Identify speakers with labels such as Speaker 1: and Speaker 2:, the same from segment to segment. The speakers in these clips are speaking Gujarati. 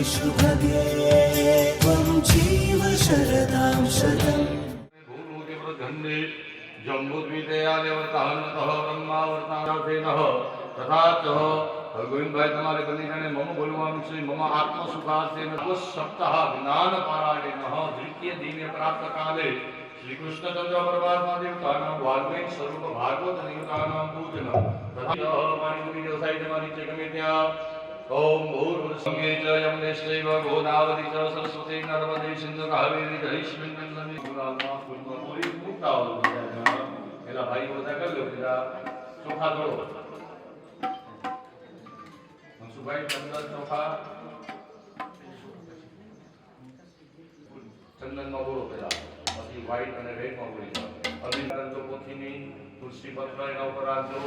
Speaker 1: शुभगे त्वं जीव शरदां शतम्
Speaker 2: जम्बुद्वीपयादेवताहन्तः ब्रह्मावर्तानाथेनः तथा च गोविंदभाई તમારે કલ્યાણે મમ બોલવાનું છે મમ આત્મસુખાર્થેન સપ્તાહ જ્ઞાનપારાયણેનઃ દ્વિતીય દિને પ્રાપ્ત કાલે શ્રી કૃષ્ણચંદ્ર પરમાત્મા દેવતાનાં વાલ્મીક સ્વરૂપ ભાગવત દેવતાનાં પૂજન તથા મારી ગુરી દેવસાઈ નીચે ગમે ત્યાં ओम भूर्भुवस्सुवे च यमुनेश्चैव गोदावरी च सरस्वती नर्मदे सिंधु कावेरी जलेस्मिन् सन्निधिं गुणात्मा पुष्पपुरी मुक्तावली एला भाई બધા કર લો પેલા ચોખા થોડો મનસુભાઈ ચંદન ચોખા ચંદન માં બોલો પેલા પછી વ્હાઈટ અને રેડ માં બોલી જાવ અભિનંદન તો પોથીની તુલસી પત્ર એના ઉપર રાખજો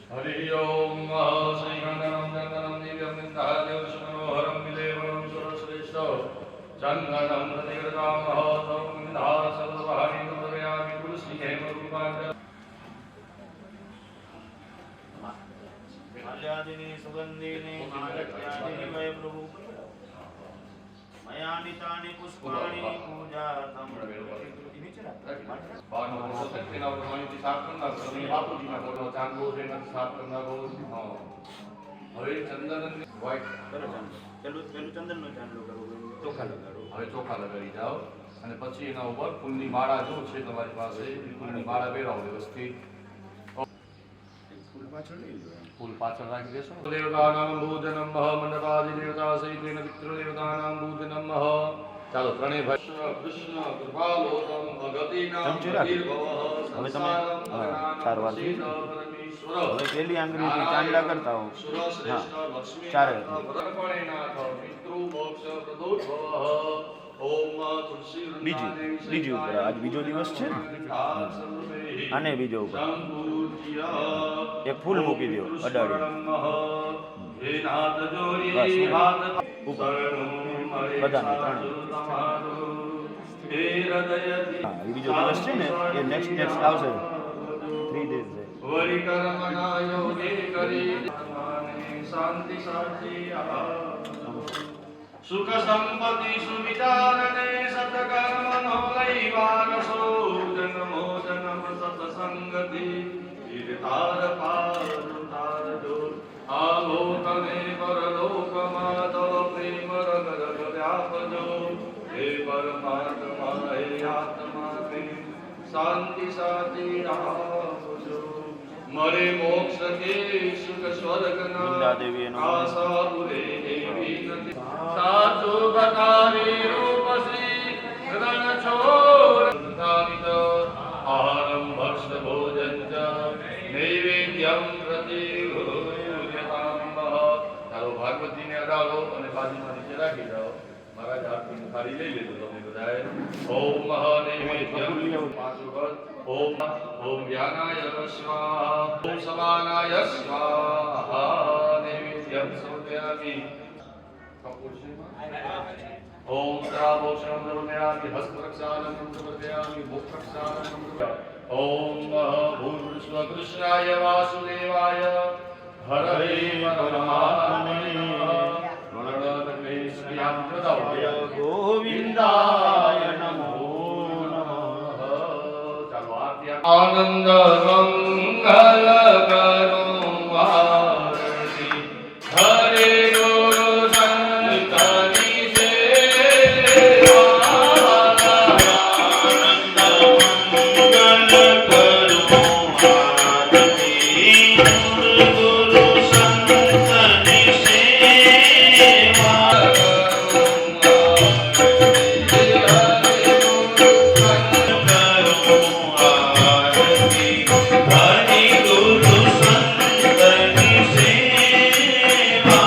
Speaker 2: हरि ओम श्री गंगनम गंगनम दिव्यम नित्यादेव मनोहरम विलेवरम सुरश्रेष्ठ चंदनम प्रतिगृहामहतम निधार सर्वहानि नमयामि तुलसी हेम रूपांग
Speaker 3: माल्यादिनी सुगंधिनी मालक्यादिनी मय प्रभु मयानितानि पुष्पाणि पूजार्थं
Speaker 2: बानो सत्यना प्रमाणित साफ करना सभी बापूजी ना बोलो चांदो से ना साफ करना बोलो हां હવે ચંદન વ્હાઈટ કરો પેલું
Speaker 3: ચંદનનો ચાંદલો કરવો
Speaker 2: ચોખા લગાડો હવે ચોખા લગાડી જાઓ અને પછી એના ઉપર ફૂલની માળા જો છે તમારી પાસે ફૂલની માળા પહેરાવો વ્યવસ્થિત ફૂલ પાછળ લઈ લો ફૂલ પાછળ રાખી દેશો દેવતાનાં ભૂજનમ મંડપાદિ દેવતા સહિતેન પિતૃ દેવતાનાં ભૂજનમ ચાલો ત્રણેય ભાઈ કૃષ્ણ કૃપાલોકમ ભગતિના વીરભવ
Speaker 3: હવે તમે ચાર વાર હવે પેલી આંગળીથી ચાંદલા કરતા હો હા ચારે બીજી ઉપર આજ બીજો દિવસ છે ને આને બીજો ઉપર એક ફૂલ મૂકી દો અડાડી બસ ઉપર બધાને ત્રણ હા એ બીજો દિવસ છે ને એ નેક્સ્ટ આવશે 3 days છે
Speaker 2: વરિકર્મના યોગે કરી શાંતિ શાંતિ સુખ સંપત્તિ સુવિચારને સત્કર્મનો લૈવારસો જન્મો જન્મ સત્સંગતિ તીર્થાર પાર તારજો આલોકને પરલોકમાં તવ પ્રેમ રંગ રગ વ્યાપજો હે પરમાત્મા હે આત્મા પ્રેમ શાંતિ શાંતિ રાખજો મરે મોક્ષ કે સુખ સ્વર્ગના આશા પુરે એવી નથી સાચો બતાવી રૂપ શ્રી રણ છોડ તાવિત આહારમ ભક્ષ ભોજન ચ નૈવેદ્યમ પ્રતિગુહ્યતામ ચાલો ભાગવતીને અડાડો અને બાજુમાં નીચે રાખી જાઓ મહારાજ આરતી થાળી લઈ લેજો તમે બધાએ ઓમ મહાનૈવેદ્યમ પાંચ વખત ओम ओम ज्ञानाय स्वाहा ओम समानाय स्वाहा नैवेद्यं समर्पयामि ओम त्रावोषणं समर्पयामि हस्तरक्षानं समर्पयामि मुखरक्षानं समर्पयामि ओम भूर्भुवस्सुव कृष्णाय वासुदेवाय हरये परमात्मने गोविंदाय नमो आनंद मंगल करो आरती हरे गुरु संतनि सेवा आनंद मंगल करो आरती गुरु संतनि सेवा
Speaker 3: हरि गुरु संतनि सेवा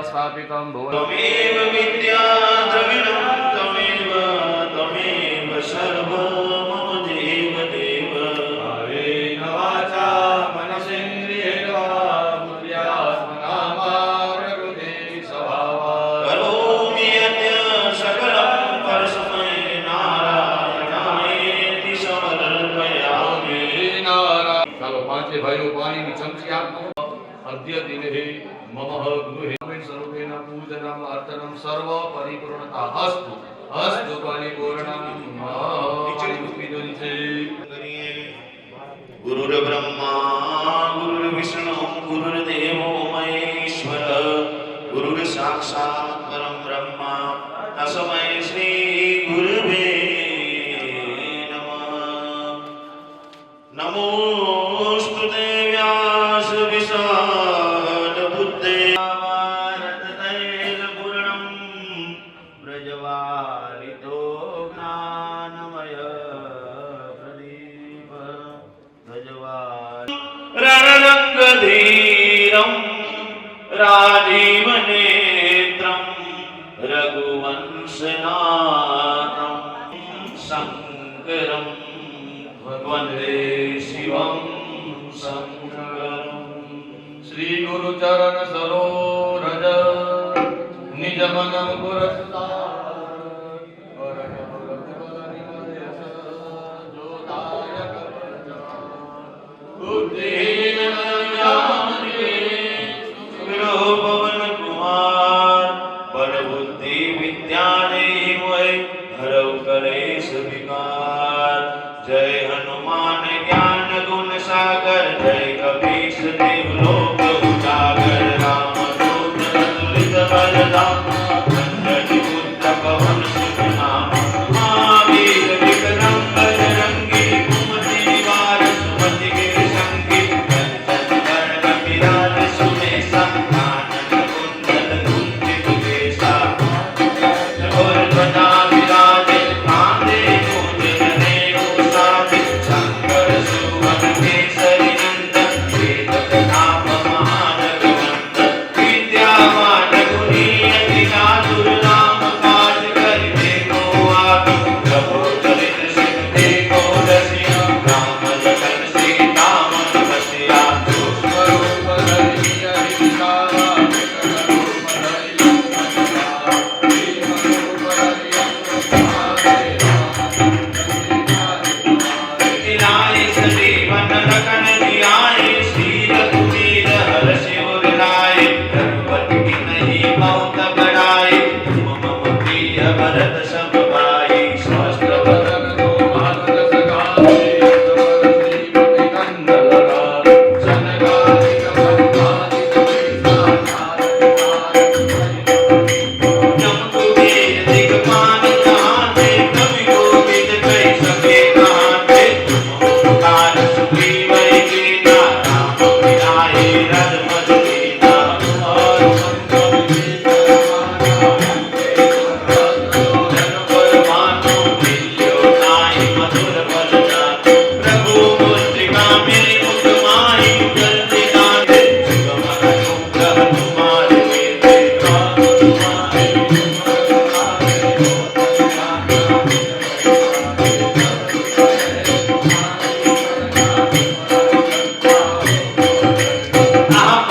Speaker 2: સ્થાપિतं ભુવન
Speaker 4: તમેવ વિદ્યા દ્રવિણં તમેવ સર્વ મમ દેવ દેવ
Speaker 2: ભાવેન વાચા મનસેન્દ્રિયેણ વા બુદ્ધ્યાત્મના મા પ્રકૃતિ સ્વભાવાत्
Speaker 4: કરોમિ યત્ સકલં પરસ્મૈ નારાયણાયેતિ સમર્પયામિ.
Speaker 2: ચાલો પાંચે ભાઈઓ પાણીની ચમચી આપો. અદ્ય દિને મમ ગૃહે સ્વરૂપેણ પૂજનમ અર્ચનમ સર્વ પરિપૂર્ણતા અસ્તુ અસ્તુ પરિપૂર્ણમ
Speaker 4: ગુરુર બ્રહ્મા ગુરુર વિષ્ણુ ગુરુર્દેવો મહેશ્વર ગુરુર સાક્ષાત પરમ બ્રહ્મા તસ્મૈ શ્રી ગુરવે નમઃ. નમોસ્તુ તે વ્યાસ વિશાલ બુદ્ધે પૂર્ણમ પ્રજવાલિતો જ્ઞાનમય પ્રદીપ રણરંગધીરમ રાજીવનેત્રમ રઘુવંશનાથમ શંકરમ વંદે શિવમ શંકરમ.
Speaker 2: શ્રી ગુરુ ચરણ સરોરજ નિજ મનમ પુરસ્કાર
Speaker 4: પવન કુમાર બળ બુદ્ધિ વિદ્યા દેવય હરવ કલેશ વિકાર. જય હનુમાન જ્ઞાન ગુણ સાગર જય કપીશ દેવ લોક ઉજાગર. રામદૂત અતુલિત બલધામ અંજની પુત્ર પવન સુત નામ. મહાવીર વિક્રમ બજરંગી કુમતિ નિવાર સુમતિ ગિર શંકી. કંચન વર્ણ વિરાજ સુમેશા કાનન કુંડલ કુંજિત કેશા. ઢોલ ધ્વજા વિરાજે કાંધે મૂંજ જનેऊ સાજે. શંકર સુવન કેસરી નંદન વેદ પ્રતાપ મહાજગવંદન. વિદ્યાવાન ગુણી અતિ ચાતુર રામ કાજ કરિબે કો આતુર. પ્રભુ ચરિત સિંહ દેખો રસિયા રામ લખન સીતા મન બસિયા.
Speaker 2: સ્વરૂપ ધરિય વિચારા
Speaker 4: लाए सजीवन लखन जियाए श्री रघुवीर हर्षि उर लाए. रघुपति की नहीं बहुत बड़ाई मम प्रिय भरत सब भाई. स्वस्थ
Speaker 2: વદન નો માનસ સગાએ સમર શ્રીમતી કંદલકાર જનકાલિક બંધાનિક
Speaker 4: जम्बुवीर दिगपाल जहाते कवि कोविद कहि सके कहाते. काल सुग्रीव कीना राम मिलाए रघुपत दीना. और जन पर मानो मिलियो नाई मधुर बल जाते. प्रभु मुद्रिका मेरी मुख माई जल्दी गाते. सुगम अनुग्रह तुम्हारे कीर्ति आप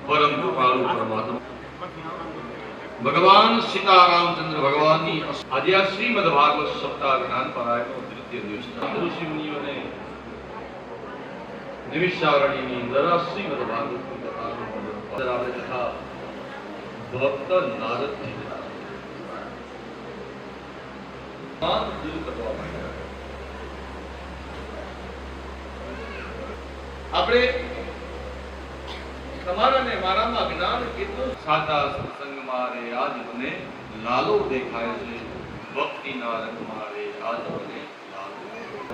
Speaker 2: પરમ કૃપાળુ પરમાત્મા ભગવાન સીતારામચંદ્ર ભગવાનની આજે આ શ્રીમદ ભાગવત સપ્તાહ જ્ઞાન પારાયણનો તૃતીય દિવસ ઋષિ મુનિઓને નિમિષારણ્યની અંદર શ્રીમદ ભાગવતની કથાનો તથા ભક્ત નારદજી દૂર કરવા માંડ્યા. આપણે તમારા ને મારામાં જ્ઞાન કેટલું સાચા સત્સંગમાં રે આજ મને લાલો દેખાય છે, ભક્તિના રંગમાં રે આજ મને લાલો.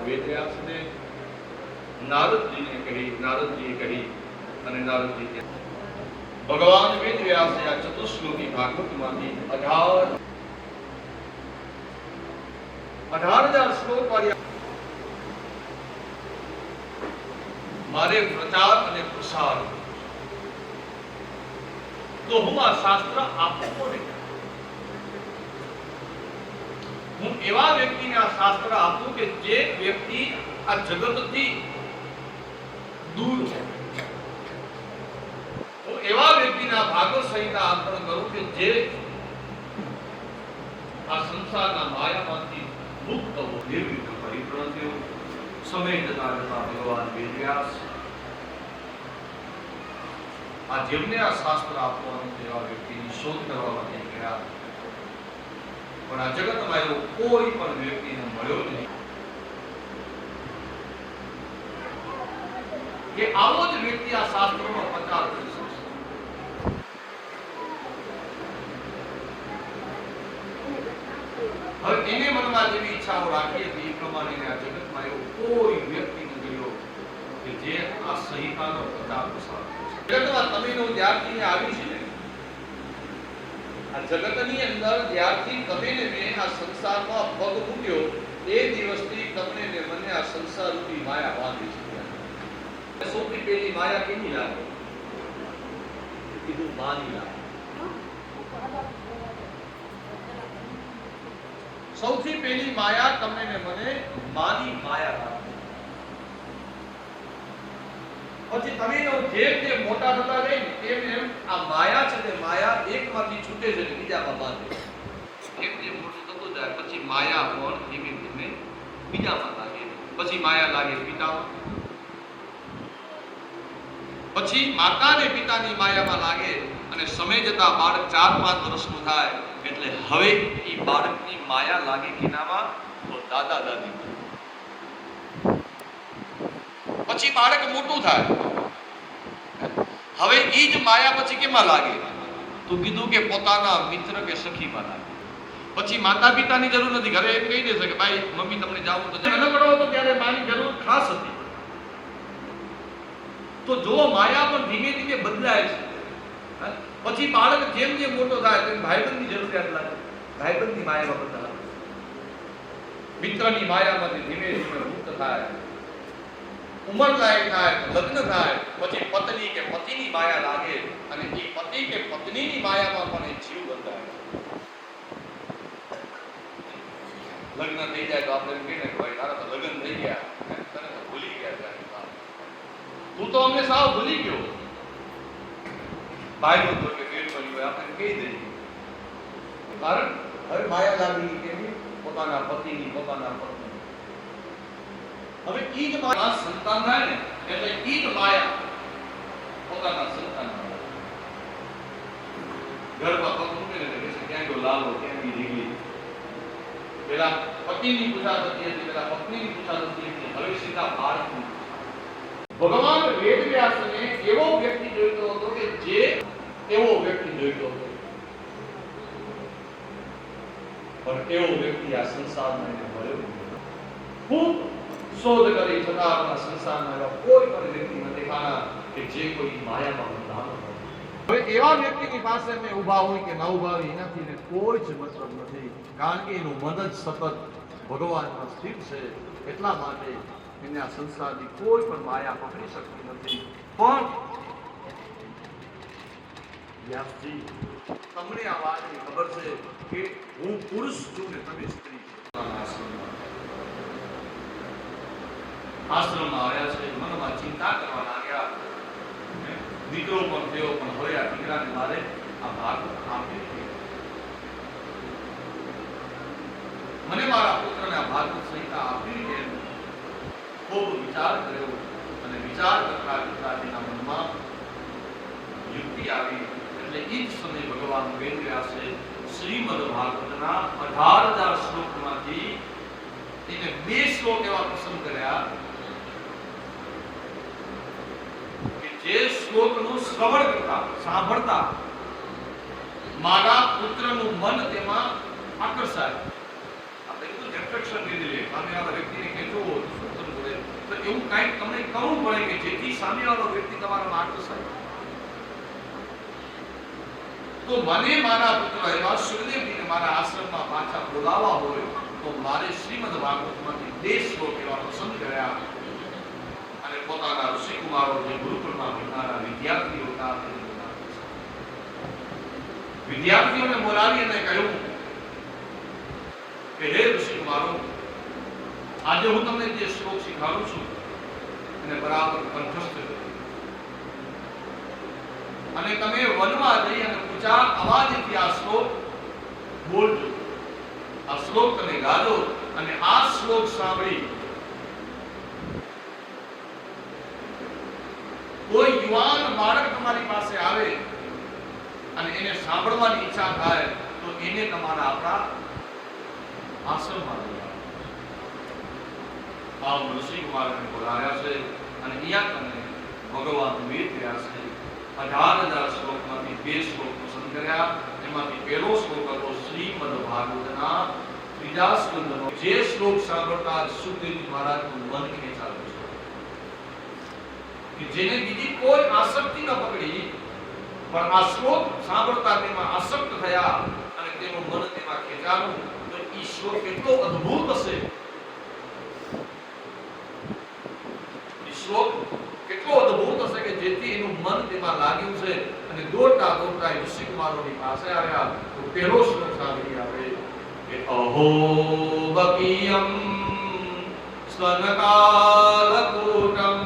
Speaker 2: વેદવ્યાસને નારદજીએ કહી અને નારદજી કે ભગવાન વેદવ્યાસે આ ચતુશ્લોકી ભાગવતમાંથી 18,000 શ્લોક વાળી મારે પ્રચાર અને પ્રસાર, તો હું આ શાસ્ત્ર આપું કોને? હું એવા વ્યક્તિને આ શાસ્ત્ર આપું કે જે વ્યક્તિ આ જગતથી દૂર છે. હું એવા વ્યક્તિને આ ભાગવત સંહિતા અર્પણ કરું કે જે આ સંસારના માયામાંથી મુક્ત હો, નિર્વિઘ્ન પરિપૂર્ણ થયો. સમય જતા જતા ભગવાન વેદવ્યાસ આ જેમને આ શાસ્ત્ર આપવાનું તેવા વ્યક્તિની શોધ કરવા માટે ગયા, પણ આ જગતમાં એવો કોઈ પણ વ્યક્તિને મળ્યો નહીં કે આવો જ વ્યક્તિ આ શાસ્ત્રનો પ્રચાર કરી શકશે. હવે એને મનમાં જેવી ઈચ્છાઓ રાખી હતી એ પ્રમાણે આ જગતમાં એવો કોઈ વ્યક્તિ મળ્યો કે જે આ સંહિતાનો પ્રચાર પ્રસાર કરે. જગતમાં તમે જ્યારથી આવી છે ને, આ જગતની અંદર જ્યારથી તમે ને મેં આ સંસારમાં પગ મૂક્યો એ દિવસથી તમને ને મને આ સંસાર રૂપી માયા બાંધી છે. સૌથી પહેલી માયા કેની લાગે? કીધું માની લાગે. સૌથી પહેલી માયા તમને ને મને માની માયા લાગે. પછી તમે જેમ જેમ મોટા થતા જાય ને તેમ એમ આ માયા છે તે માયા એકમાંથી છૂટે છે બીજામાં બાંધે. જેમ જેમ મોટું થતું જાય પછી માયા પણ ધીમે ધીમે બીજામાં લાગે. પછી માયા લાગે પિતામાં, પછી માતા ને પિતાની માયામાં લાગે, અને સમય જતા બાળક 4-5 વર્ષનું થાય એટલે હવે એ બાળકની માયા લાગે કેનામાં? તો દાદા દાદી. પછી બાળક મોટું થાય, હવે ઈ જ માયા પછી કેમાં લાગે? તો કીધું કે પોતાના મિત્ર કે સખીમાં લાગે. પછી માતા પિતાની જરૂર નથી, ઘરે એમ કહી દેશે કે ભાઈ મમ્મી તમને જાવું તો નાનકડો હતો ત્યારે માની જરૂર ખાસ હતી. તો જો માયા પણ ધીમે ધીમે બદલાય છે. પછી બાળક જેમ જેમ મોટો થાય તેમ ભાઈબંધની જરૂરિયાત લાગે, ભાઈબંધની માયામાં બદલાય, મિત્રની માયામાંથી ધીમે ધીમે મુક્ત થાય, ઉંમર લાયક થાય, લગ્ન થાય, પછી પત્ની કે પતિની માયા લાગે, અને એ પતિ કે પત્નીની માયામાં પણ એ જીવ બંધાય. લગ્ન થઈ જાય તો આપણે એમ કહીએ ને કે ભાઈ તારા તો લગ્ન થઈ ગયા, તને તો ભૂલી ગયા, તું તો અમને સાવ ભૂલી ગયો. ભાઈ બંધો કે પેટ ભરી હોય આપણે કહી દઈએ, કારણ હવે માયા લાગી કેવી? પોતાના પતિની, પોતાના પત્ની. હવે ઈ જ માયા સંતાન થાય ને એટલે ઈ જ માયા પોતાના સંતાન ઘરમાં પગ મૂકે ને કે ક્યાં ગયો લાલો, ક્યાં ગઈ દીકરી. પેલા પતિની પૂજા થતી હતી, પેલા પત્નીની પૂજા થતી હતી, હવે સીધા બાળકની. ભગવાન વેદવ્યાસને એવો વ્યક્તિ જોઈતો હતો કે જે એવો વ્યક્તિ જોઈતો હતો, પણ એવો વ્યક્તિ આ સંસારમાં એને મળ્યો. ખૂબ શોધ કરી છતાં આપણા સંસારમાં એવા કોઈ પણ વ્યક્તિ નથી દેખાણા કે જે કોઈ માયામાં બંધાણો હોય. હવે એવા વ્યક્તિની પાસે મેં ઊભા હોય કે ના ઊભા હોય એનાથી એને કોઈ જ મતલબ નથી, કારણ કે એનું મન જ સતત ભગવાનમાં સ્થિર છે. એટલા માટે એને આ સંસારની કોઈ પણ માયા પકડી શકતી નથી. પણ વ્યાસજી, તમને આ વાતની ખબર છે કે હું પુરુષ છું ને તમે સ્ત્રી છો. આશ્રમમાં આવ્યા છે, મનમાં ચિંતા કરવા લાગ્યા, દીકરો પણ થયો, પણ હવે આ દીકરાને મારે આ ભાગ આપી દીધો. મને મારા પુત્રને આ ભાગવત સંહિતા આપી છે. ખૂબ વિચાર કર્યો, અને વિચાર કરતા કરતા તેના મનમાં યુક્તિ આવી. એટલે એ જ સમયે ભગવાન વેદવ્યાસે શ્રીમદ ભાગવતના 18,000 શ્લોકમાંથી એને 2 શ્લોક એવા પસંદ કર્યા શ્લોકનું શ્રવણ કરતા, સાંભળતા મારા પુત્રનું મન તેમાં આકર્ષાય. આપણે તો એટ્રેક્શન લીધી સામેવાળા વ્યક્તિને ખેંચવો શું પડે, તો એવું કંઈક તમને કરવું પડે કે જેથી સામેવાળો વ્યક્તિ તમારામાં આકર્ષાય. તો મને મારા પુત્ર એવા સુખદેવજીને મારા આશ્રમમાં પાછા બોલાવવા હોય તો મારે શ્રીમદ ભાગવતમાંથી 2 શ્લોક એવા પસંદ કર્યા અને પોતાના ઋષિકુમારો જે ગુરુકુળમાં ભણનારા વિદ્યાર્થીઓ હતા વિદ્યાર્થીઓને બોલાવી અને કહ્યું કે હે ઋષિકુમારો, આજે હું તમને જે શ્લોક શીખવાડું છું એને બરાબર કંઠસ્થ કરો અને તમે વનમાં જઈ અને ઊંચા અવાજથી આ શ્લોક બોલજો. આ શ્લોક તમે ગાજો અને આ શ્લોક સાંભળી કોઈ યુવાન બાળક તમારી પાસે આવે અને એને સાંભળવાની ઈચ્છા થાય તો એને તમારા આપણા આશ્રમમાં લઈ આવો. આ ઋષિકુમારને બોલાવ્યા છે અને અહીંયા તમે ભગવાન વેદ રહ્યા છે. 18,000 શ્લોકમાંથી 2 શ્લોક પસંદ કર્યા. એમાંથી પહેલો શ્લોક હતો શ્રીમદ ભાગવતના 3જા સ્કંદનો. જે શ્લોક સાંભળતા સુખદેવજી મહારાજનું મન ખેંચાયું છે કે જેને બીજી કોઈ આસક્તિ ન પકડી પણ આ શ્લોક સાંભળતા તેમાં આસક્ત થયા અને તેનું મન તેમાં ખેંચાયું. તો એ શ્લોક કેટલો અદ્ભુત હશે, એ શ્લોક કેટલો અદ્ભુત હશે કે જેથી એનું મન તેમાં લાગ્યું છે અને દોડતા દોડતા ઋષિકુમારોની પાસે આવ્યા. તો પહેલો શ્લોક સાંભળી આપણે કે અહો બકીયમ સ્વનકાલકૂટમ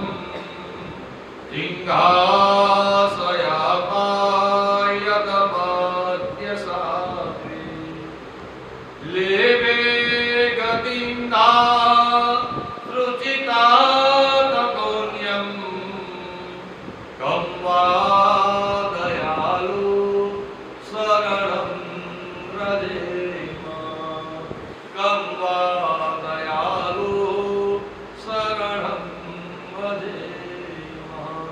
Speaker 2: િંગાસયાપાયતમદ્યસાત્રે લેવે ગતિંદા રુચિતાતકોન્યમ કમ્વા દયાલુ શરણમ રજેમા. કમ્વા દયાલુ શરણમ રજેમા.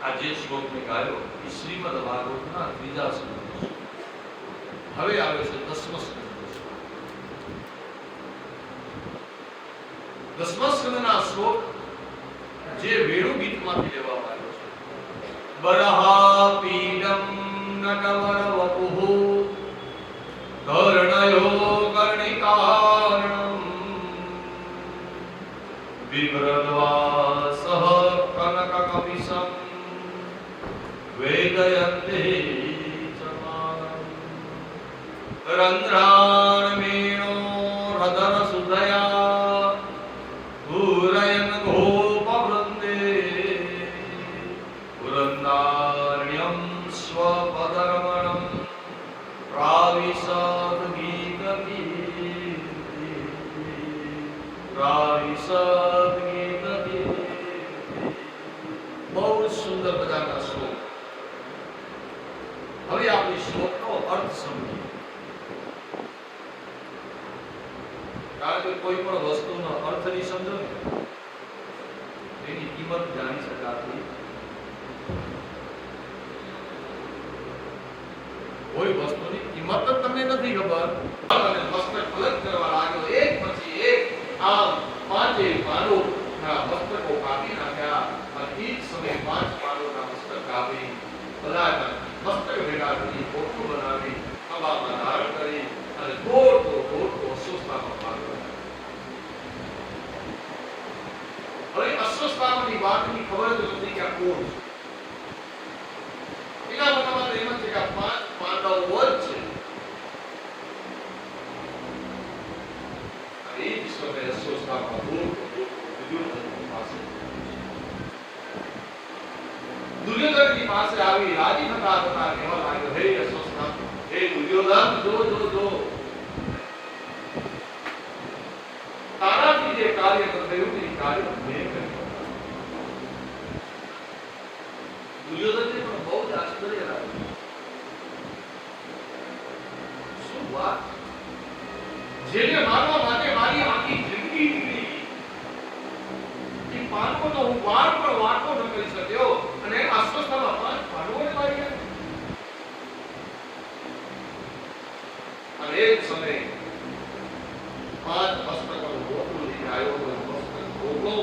Speaker 2: આ જે શ્લોક મેં ગાયો એ શ્રીમદ ભાગવતના 3જા સ્કંદ છે. હવે આવે છે 10મો સ્કંદ. 10મા સ્કંદના શ્લોક જે વેણુ ગીતમાંથી લેવામાં આવ્યો છે. બરહા પીડમ નટવર વપુઃ કર્ણયો કર્ણિકાર્ણમ વિવ્રદ્વા સહ કનક કપિસમ વેદયન્તે ચમારમ રંધ્રાણ મેણો હૃદર સુધયા પૂરયન ગોપવૃંદે વૃંદારણ્યમ સ્વપદરમણમ પ્રાવિશદ ગીત કીર્તિ પ્રાવિશદ ગીત કીર્તિ. બહુ સુંદર મજાના શ્લોક. હવે આપણે શ્લોકનો અર્થ સમજીએ. કારણ કે કોઈ પણ વસ્તુનો અર્થ નહીં સમજો ને એની કિંમત જાણી શકાતી. કોઈ વસ્તુની કિંમત જ તમને નથી ખબર અને મસ્તક અલગ કરવા લાગ્યો. એક પછી એક આમ 5 પાંડવોના મસ્તકો કાપી નાખ્યા અને એ જ સમયે 5 પાંડવોના મસ્તક કાપી બધાના મસ્તક ભેગા કરી પોટલું બનાવી હવામાં ધારણ કરી અને દોડતો અશ્વસ્થામાં પાડ્યો. હવે અશ્વસ્થામાની વાતની ખબર જ નથી કે આ કોણ છે. એના મતલબ એમ છે કે આ 5 પાંડવો જ છે. એ જ સમયે અશ્વસ્થામાં દુર્યોધનની પાસે આવી રાજી થતા કહેવા લાગ્યો, હે અશ્વસ્થામા, હે દુર્યોધન, જો તારાથી જે કાર્ય થયું તે કાર્ય મેં કર્યું. દુર્યોધનને પણ બહુ જ આશ્ચર્ય લાગ્યું. શું વાત! જેને મારવા માટે મારી આખી જિંદગી નીકળી ગઈ, એ પાંડવોનો હું વાર પણ વાટકો ન કરી શક્યો અને અસ્વસ્થતામાં 5 પાંડવોને મારી ગયા. અને એ જ સમયે 5 મસ્તકોનો ગોકુળ લઈને આવ્યો હતો. મસ્તક ગોકળો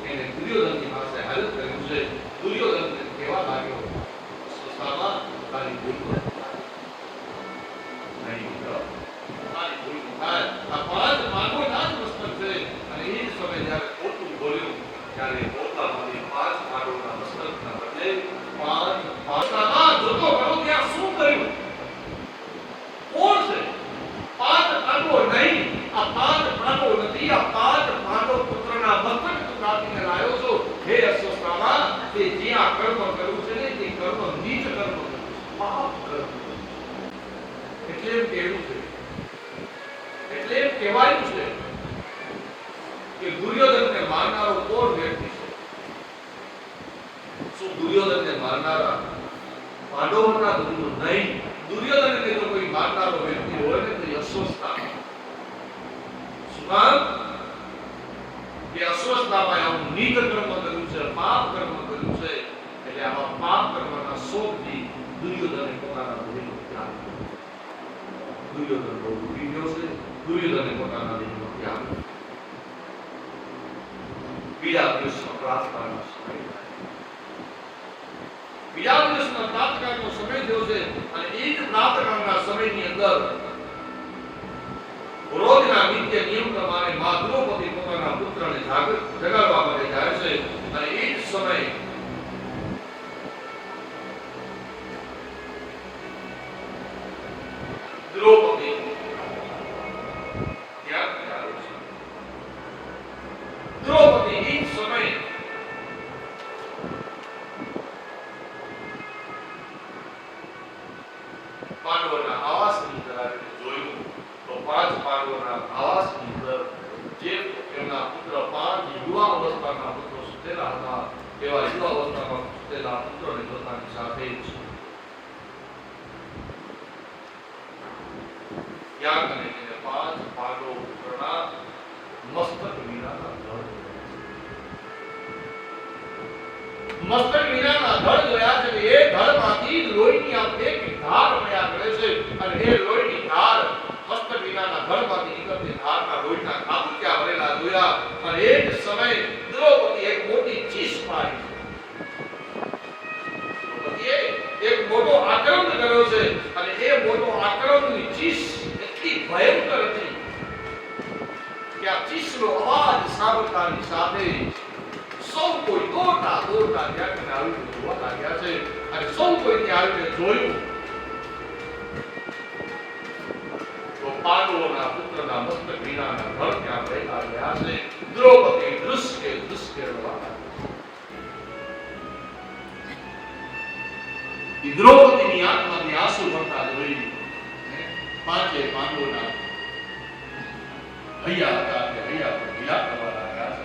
Speaker 2: એને દુર્યોધનની પાસે હાલત કર્યું છે. દુર્યોધનને કહેવા લાગ્યો, અસ્વસ્થતામાં તારી ભૂલ નહીં મિત્ર, તારી ભૂલ થાય. આ 5 પાંડવોના જ મસ્તક છે. અને એ જ સમયે જ્યારે ખોટું બોલ્યું ત્યારે પોતામાંથી 5 પાંડવોના મસ્તકના બદલે 5 પાંડવોના જોતો કરો ત્યાં શું કર્યું? કોણ છે? 5 પાંડવો નહીં, આ 5 પાંડવો નથી, આ 5 પાંડવ પુત્રના મસ્તક તું કાપીને લાવ્યો છો. હે અસ્વસ્થામાં, તે જ્યાં કર્મ કર્યું છે ને તે કર્મ નીચ કર્મ કર્યું છે, પાપ કર્મ. એટલે એમ કહેવું છે, એટલે એમ કહેવાયું છે કે દુર્યોધનને મારનારો કોણ વ્યક્તિ છે? શું દુર્યોધનને મારનારા પાંડવોના દુર્યો નહીં? દુર્યોધનને જો કોઈ મારનારો વ્યક્તિ હોય ને તો અસ્વસ્થામાં. શું કામ? કે અસ્વસ્થામાં આવું નીચ કર્મ કર્યું છે, પાપ કર્મ કર્યું છે. એટલે આવા પાપ કર્મના શોકથી દુર્યોધને પોતાના દેહનો ત્યાગ કર્યો. દુર્યોધન બહુ દુઃખી થયો છે. દુર્યોધને પોતાના દેહનો ત્યાગ કર્યો. બીજા દિવસનો પ્રાર્થનાનો સમય થાય. બીજા દિવસનો પ્રાર્થનાનો સમય થયો છે. અને એ જ પ્રાર્થનાના સમયની અંદર રોજના નિત્ય નિયમ પ્રમાણે મા દ્રૌપદી પોતાના પુત્રને જગાડવા માટે જાય છે. અને એ જ સમયે દ્રૌપદી ત્યાં આવે છે. દ્રૌપદી એ જ સમયે પાંડવોના આવાસની અંદર જોયું તો 5 પાંડવોના આવાસની અંદર જે એમના પુત્ર 5 યુવા અવસ્થાના પુત્રો સુતેલા હતા, એવા યુવા અવસ્થામાં સુતેલા પુત્રોને પોતાની સાથે જ યાદ કરીને 5 પાંડવ પુત્રના મસ્તક વીરાના ધડ મસ્તક વીરાના ધડ જોયા છે. એ ધડમાંથી લોહીની આમ એક ધાર વળ્યા કરે છે. અને એ લોહીની ધાર મસ્તક વીરાના ધડમાંથી નીકળતી ધારના લોહીના ખાબુચિયા ભરેલા જોયા. અને એ જ સમયે દ્રૌપદી એક મોટી ચીસ પાડી. દ્રૌપદીએ એક મોટો આક્રમણ કર્યો છે. અને એ મોટો આક્રમણની ચીસ એટલી ભયંકર હતી કે આ ચીસનો અવાજ સાંભળતાની સાથે સૌ કોઈ દોડતા ત્યાં આવીને જોવા લાગ્યા છે. અને સૌ કોઈ ત્યાં આવીને જોયું તો પાંડવોના પુત્રના મસ્તક વીરાના ધડ ત્યાં રહેલા ગયા છે. દ્રૌપદી દૃશ્ય રડવા લાગી. દ્રૌપદીની આંખમાંથી આંસુ વળતા જોઈ 5 પાંડવોના હૈયા હતા તે હૈયા પર વિલાપ કરવા લાગ્યા છે.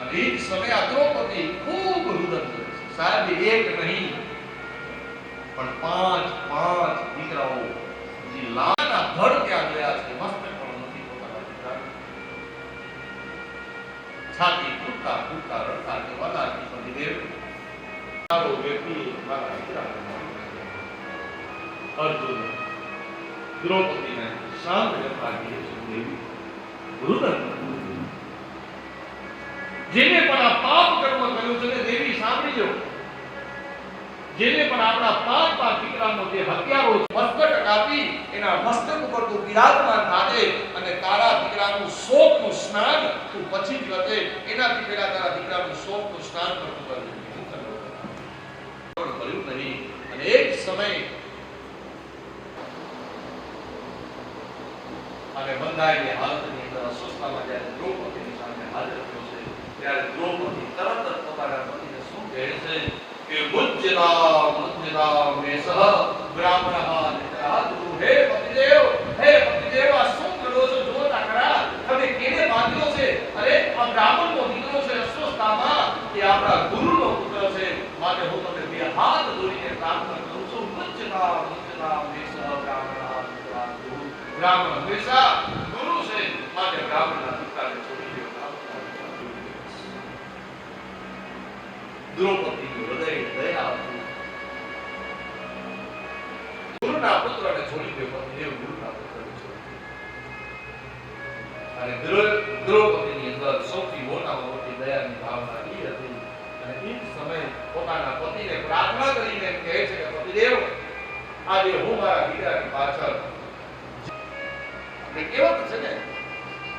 Speaker 2: અને એ જ સમયે આ દ્રૌપદી ખૂબ રુદન કરે છે. સાહેબ એક નહીં પણ 5 દીકરાઓ જે લાના ધડ ત્યાં ગયા છે, મસ્તક પણ નથી પોતાના દીકરા. છાતી તૂટતા રડતા જવા લાગી. પતિદેવ સારો વ્યક્તિ મારા દીકરાને અર્જુન દ્રૌપદીને શાંત કરતા કહે છે, દેવી રુદન જેને પણ આ પાપ કર્મ કર્યું છે દેવી સાંભળી લો. જેને પણ આપણા 5 દીકરાનો જે હત્યારો મસ્તક કાપી એના મસ્તક ઉપર તું બિરાજમાન થાજે અને તારા દીકરાનું શોકનું સ્નાન તું પછી જ કરજે. એનાથી પહેલા તારા દીકરાનું શોકનું સ્નાન કરતું કરજે. કર્યું નહીં. અને એક સમય અને બંધાયેલી હાલતની અંદર અસ્વસ્થતામાં જ્યારે દ્રૌપદીની સામે હાજર થયો છે ત્યારે દ્રૌપદી તરત જ પોતાના પતિને શું કહે છે કે મુજ્જતા મેસહ બ્રાહ્મણઃ નિત્રાતુ. હે પતિદેવ આ શું કરો છો? જોતા ખરા તમે કેને બાંધ્યો છે? અરે આ બ્રાહ્મણનો દીકરો છે અસ્વસ્થતામાં, એ આપણા ગુરુનો પુત્ર છે. માટે હું તમને 2 હાથ જોડીને પ્રાર્થના કરું છું, મુજ્જતા મેસહ બ્રાહ્મણઃ નિત્રાતુ. બ્રાહ્મણ હંમેશા ગુરુ છે. માટે બ્રાહ્મણના દીકરાને છોડી દો. દ્રૌપદીનું હૃદય દયા હતું. ગુરુના પુત્રને છોડી દે પતિદેવ ગુરુના પુત્રને છોડી દે. અને દ્રૌપદીની અંદર સૌથી મોટામાં મોટી દયાની ભાવના એ હતી. અને એ સમયે પોતાના પતિને પ્રાર્થના કરીને કહે છે કે પતિદેવ આજે હું મારા વીરાની પાછળ કહેવત છે ને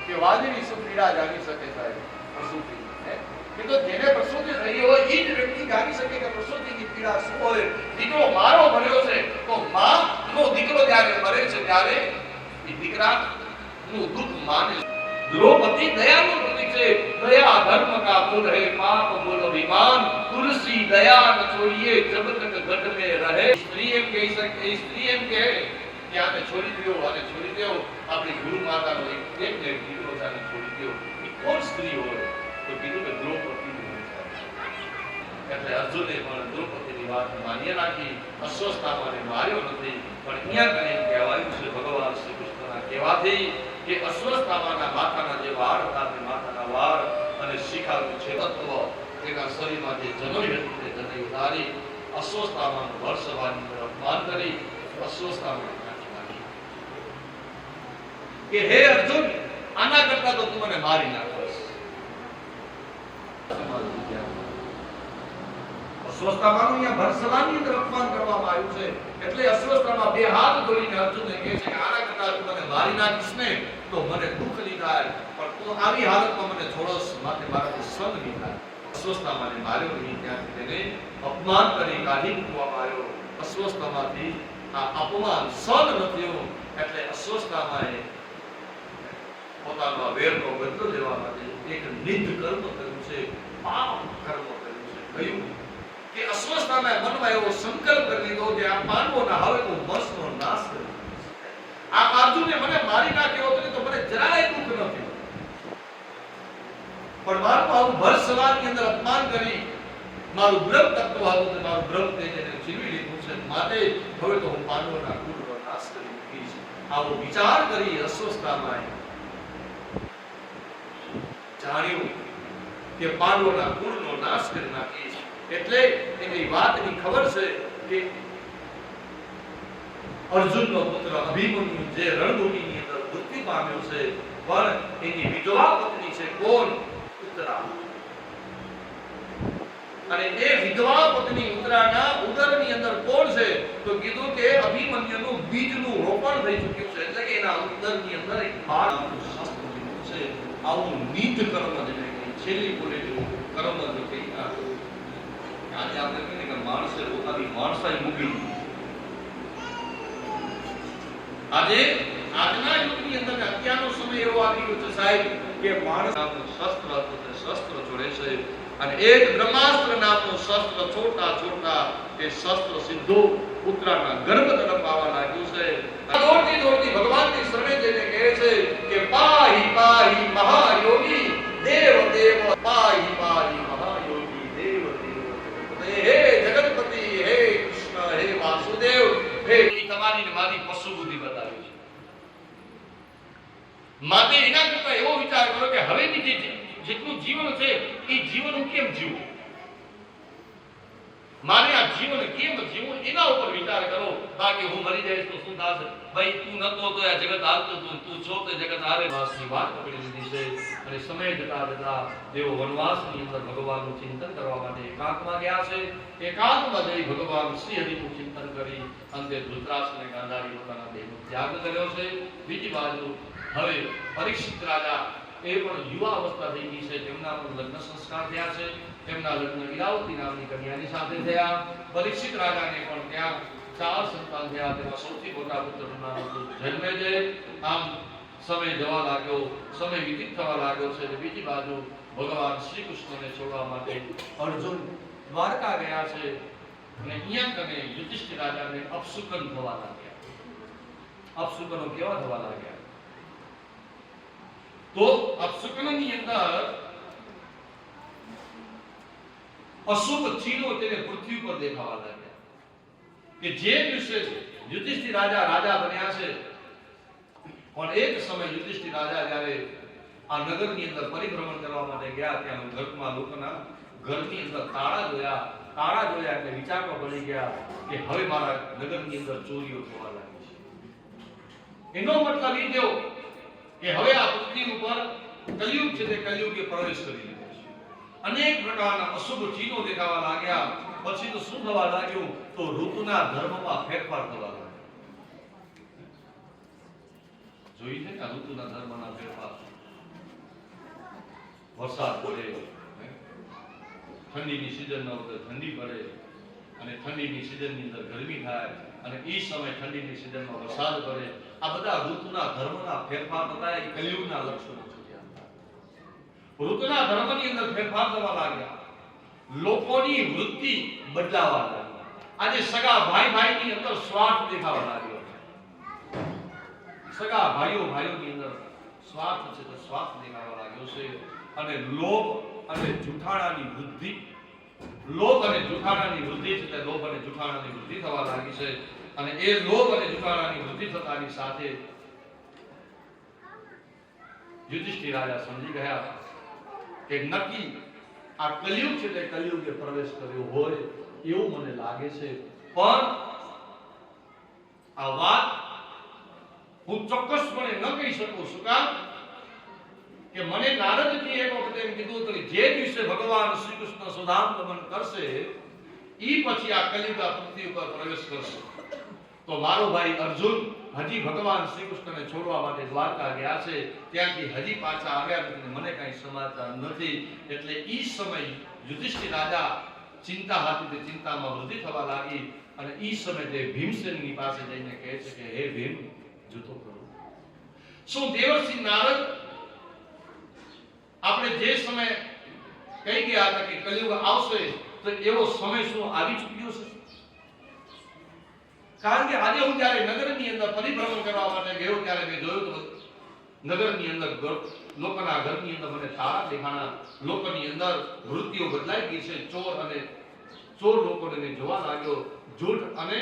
Speaker 2: કે વાદળી શું પીડા જાગી શકે સાહેબ પ્રસૂતિ કે તો જેને પ્રસૂતિ થઈ હોય એ જ વ્યક્તિ જાગી શકે કે પ્રસૂતિની પીડા શું હોય. દીકરો મારો બન્યો છે તો માનો દીકરો જ્યારે મરે છે ત્યારે એ દીકરાનું દુઃખ માને. દ્રૌપદી દયાનું પ્રતીક છે. દયા ધર્મ કા મૂળ હે પાપ મૂળ અભિમાન તુલસી દયા ન છોડીએ જબ તક ગઢ में રહે. સ્ત્રી એમ કહી શકે સ્ત્રી એમ કહે કે આને છોડી દો આને છોડી દો. આપણી ગુરુ માતાનો એક ને દીકરો જાને છોડી દો. એ કોણ સ્ત્રી હોય તો કીધું કે દ્રૌપદી. એટલે અર્જુને પણ દ્રૌપદીની વાત માન્ય રાખી. અસ્વસ્થતામાં માર્યો નથી. પણ અહીંયા કને કહેવાયું છે ભગવાન શ્રી કૃષ્ણના કહેવાથી કે અસ્વસ્થતામાંના માથાના જે વાળ હતા તે માથાના વાળ અને શિખાનું છે તત્વ તેના શરીરમાં જે જનોઈ હતી તે જનોઈ ઉતારી અસ્વસ્થતામાં વર્ષવાની તરફ માન કરી અસ્વસ્થતામાં કે હે અર્જુન આના કરતા તો તું મને મારી નાખીશ. અસ્વસ્થતામાં અહીંયા ભરસવાની અંદર અપમાન કરવામાં આવ્યું છે. એટલે અસ્વસ્થતામાં બે હાથ જોડીને અર્જુનને કહે છે કે આના કરતા તું મને મારી નાખીશ ને તો મને દુઃખ નહીં થાય. પણ તું આવી હાલતમાં મને છોડોસ માટે મારાથી સહન નહીં થાય. અસ્વસ્થતામાં માર્યો નહીં ત્યાંથી તેને અપમાન કરી કાઢી મૂકવામાં આવ્યો. અસ્વસ્થતામાંથી આ અપમાન સહન ન થયું. એટલે અસ્વસ્થતામાં પોતાનો વેરનો બદલો લેવા માટે એક નિંદ કર્મ કર્યું છે. પાપ કર્મ કર્યું છે. કહ્યું કે અસ્વસ્થતામાં મનમાં એવો સંકલ્પ કરી લીધો કે આ પાંડવોના હવે હું વંશનો નાશ કરીશ. આ અર્જુને મને મારી નાખ્યો હતો તો મને જરાય દુઃખ ન થયું. પણ મારું આવું ભરસવાની અંદર અપમાન કરી મારું બ્રહ્મ તત્વ હતું મારું બ્રહ્મ તેજને છીનવી લીધું છે. માટે હવે તો હું પાંડવોના કુળનો નાશ કરી મૂકીશ. આવો વિચાર કરી અસ્વસ્થતામાં જાણ્યું કે પાંડવોના કુળનો નાશ કરી નાખીશ. એટલે એની વાતની ખબર છે કે અર્જુનનો પુત્ર અભિમન્યુ જે રણભૂમિની અંદર મૃત્યુ પામ્યો છે પણ એની વિધવા પત્ની છે કોણ? ઉત્તરા. અને એ વિધવા પત્ની ઉત્તરાના ઉદરની અંદર કોણ છે તો કીધું કે અભિમન્યુનું બીજનું રોપણ થઈ ચૂક્યું છે. એટલે કે એના ઉદરની અંદર એક બાળનું શાસ્ત્ર છે. આવું નીત કર્મ જેને છેલ્લી બોલેલું કર્મ જે કહી આજે આપણે કહીએ કે માણસે પોતાની માણસાઈ મૂકી. આજે આજના યુગની અંદર અત્યારનો સમય એવો આવી ગયો છે સાહેબ કે માણસ નામનું શસ્ત્ર હતું તે શસ્ત્ર છોડે છે અને એક બ્રહ્માસ્ત્ર નામનું શસ્ત્ર છોડતા છોડતા એ શસ્ત્ર સીધું પુત્રના ગર્ભ તરફ આવવા લાગ્યું છે. દોડતી દોડતી ભગવાનની શરણે જઈને કહે છે કે પાહી પાહી મહાયોગી દેવ દેવ પાહી પાહી મહાયોગી દેવ દેવ હે જગતપતિ હે કૃષ્ણ હે વાસુદેવ હે તમારી ને મારી પશુ બુદ્ધિ બતાવી છે. માટે એના કરતા એવો વિચાર કરો કે હવે જેટલું જીવન છે એ જીવન હું કેમ જીવું, મારે આ જીવન કેમ જીવવું એના ઉપર વિચાર કરો. બાકી હું મરી જઈશ તો શું થશે? ભાઈ તું નતો તો આ જગત હાલતું તું, તું છો તો જગત હારે. વાસની વાત પકડી લીધી છે અને સમય જતા જતા તેઓ વનવાસની અંદર ભગવાનનું ચિંતન કરવા માટે એકાંતમાં ગયા છે. એકાંતમાં જઈ ભગવાન શ્રી હરિનું ચિંતન કરી અંતે ધૃતરાષ્ટ્રને ગાંધારી પોતાના દેહનો ત્યાગ કર્યો છે. બીજી બાજુ હવે પરીક્ષિત રાજા એ પણ યુવા અવસ્થા થઈ ગઈ છે. તેમના પણ લગ્ન સંસ્કાર થયા છે. તેમના લગ્ન ઇરાવતી નામની કન્યાની સાથે થયા. પરીક્ષિત રાજાને પણ ત્યાં 4 સંતાન થયા. તેમાં સૌથી મોટા પુત્રનું નામ હતું જન્મેજય. આમ સમય જવા લાગ્યો, સમય વિતિત થવા લાગ્યો છે. અને બીજી બાજુ ભગવાન શ્રી કૃષ્ણને છોડવા માટે અર્જુન દ્વારકા ગયા છે અને અહીંયા કને યુધિષ્ઠિર રાજાને અપશુકન થવા લાગ્યા. અપશુકનો કેવા થવા લાગ્યા તો અપશુકનની અંદર અશુભ ચિહ્નો તેને પૃથ્વી પર દેખાવા લાગ્યા કે જે દિવસે યુધિષ્ઠિર રાજા બન્યા છે પણ એક સમય યુધિષ્ઠિર રાજા જ્યારે આ નગરની અંદર પરિભ્રમણ કરવા માટે ગયા ત્યાં ઘરમાં લોકોના ઘરની અંદર તાળા જોયા એટલે વિચારમાં પડી ગયા કે હવે મારા નગરની અંદર ચોરીઓ થવા લાગી છે. એનો મતલબ એ થયો કે હવે આ પૃથ્વી ઉપર કલયુગ છે તે કલયુગે પ્રવેશ કરી લીધો છે. અનેક પ્રકારના અશુભ ચિહ્નો દેખાવા લાગ્યા. પછી તો શું થવા લાગ્યું? તો ઋતુના ધર્મમાં ફેરફાર થવા લાગ્યો. જોઈ છે કે ઋતુના ધર્મના ફેરફાર. વરસાદ પડે, ઠંડીની સિઝનમાં વખતે ઠંડી પડે, અને ઠંડીની સિઝનની અંદર ગરમી થાય, અને એ સમય ઠંડીની સિઝનમાં વરસાદ પડે. આ બધા ઋતુના ધર્મના ફેરફાર થતા એ કલયુગના લક્ષણો છે. ઋતુના ધર્મની અંદર ફેરફાર થવા લાગ્યા. લોકોની વૃત્તિ બદલાવા લાગી. આજે સગા ભાઈની અંદર સ્વાર્થ દેખાવા લાગ્યો. સગા ભાઈઓની અંદર સ્વાર્થ છે તો સ્વાર્થ દેખાવા લાગ્યો છે. અને લોભ અને જુઠાણાની વૃદ્ધિ છે તે લોભ અને જુઠાણાની વૃદ્ધિ થવા લાગી છે. અને એ લોભ અને જુઠાણાની વૃદ્ધિ થતાની સાથે યુધિષ્ઠિર રાજા સમજી ગયા કે નક્કી આ કલયુગ છે તે કલયુગે પ્રવેશ કર્યો હોય એવું મને લાગે છે. પણ આ વાત હું ચોક્કસપણે ન કહી શકું. શું કામ? કે મને નારદજી એક વખત એમ કીધું હતું કે જે દિવસે ભગવાન શ્રી કૃષ્ણ સુધામગમન કરશે એ પછી આ કલયુગ આ પૃથ્વી ઉપર પ્રવેશ કરશે. તો મારો ભાઈ અર્જુન હજી ભગવાન શ્રી કૃષ્ણને છોડવા માટે દ્વારકા ગયા છે. ત્યાંથી હજી પાછા આવ્યા નથી. મને કઈ સમાચાર નથી. એટલે ઈ સમય યુધિષ્ઠિર રાજા ચિંતા હતી તે ચિંતામાં વૃદ્ધિ થવા લાગી. અને ઈ સમય તે ભીમસેનની પાસે જઈને કહે છે કે હે ભીમ, જૂતો કરો. શું દેવર્ષિ નારદ આપણે જે સમય કહી ગયા હતા કે કલયુગ આવશે તો એવો સમય શું આવી ચૂક્યો છે? કારણ કે આજે હું જ્યારે નગરની અંદર પરિભ્રમણ કરવા માટે ગયો ત્યારે મેં જોયું તો નગરની અંદર લોકોના ઘરની અંદર મને તારા દેખાણા. લોકોની અંદર વૃત્તિઓ બદલાઈ ગઈ છે. ચોર લોકોને મેં જોવા લાગ્યો. જૂઠ અને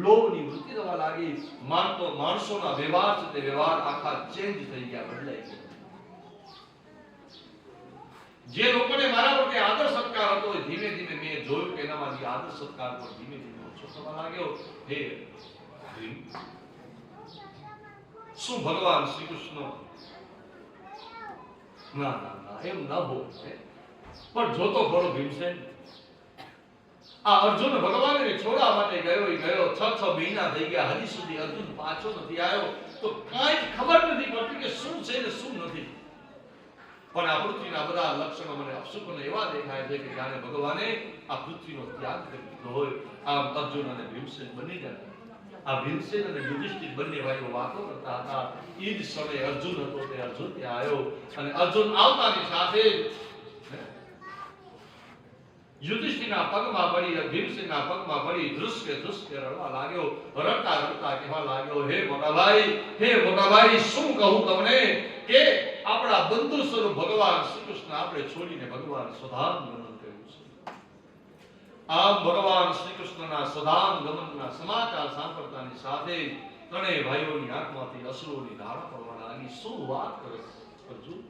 Speaker 2: લોભની વૃત્તિ થવા લાગી. માણસોના વ્યવહાર છે તે વ્યવહાર આખા ચેન્જ થઈ ગયા, બદલાઈ ગયા. જે લોકોને મારા પ્રત્યે આદર સત્કાર હતો ધીમે ધીમે મેં જોયું કે એનામાંથી આદર સત્કાર પણ ધીમે ધીમે ઓછો થવા લાગ્યો. હે ભીમ, શું ભગવાન શ્રી કૃષ્ણ ના એમ ન બોલ. પણ જોતો ખરો ભીમસેન, આ અર્જુન ભગવાનને છોડવા માટે ગયો 6 મહિના થઈ ગયા, હજી સુધી અર્જુન પાછો નથી આવ્યો. તો કાંઈ ખબર નથી પડતી કે શું છે ને શું નથી. પણ આ પૃથ્વીના બધા લક્ષણો મને અપશુકન એવા દેખાય છે કે જાણે ભગવાને આ પૃથ્વીનો ત્યાગ કરી દીધો હોય. આમ અર્જુન અને ભીમસેન બની ગયા. આ ભીમસેન અને યુધિષ્ઠિર બંને ભાઈઓ વાતો કરતા હતા. એ જ સમયે અર્જુન હતો તે અર્જુન ત્યાં આવ્યો. અને અર્જુન આવતાની સાથે યુધિષ્ઠિરના પગમાં પડી, ભીમસેનના પગમાં પડી ધ્રુસકે રડવા લાગ્યો. રડતા કહેવા લાગ્યો, હે મોટા ભાઈ, શું કહું તમને કે આપણા બંધુ સ્વરૂપ ભગવાન શ્રી કૃષ્ણ આપણે છોડીને ભગવાન સુધામ ગમન કર્યું છે. આમ ભગવાન શ્રી કૃષ્ણના સુધામ ગમનના સમાચાર સાંભળતાની સાથે ત્રણેય ભાઈઓની આંખમાંથી અશ્રુઓની ધારા પડવા લાગી. શું વાત કરે અર્જુન?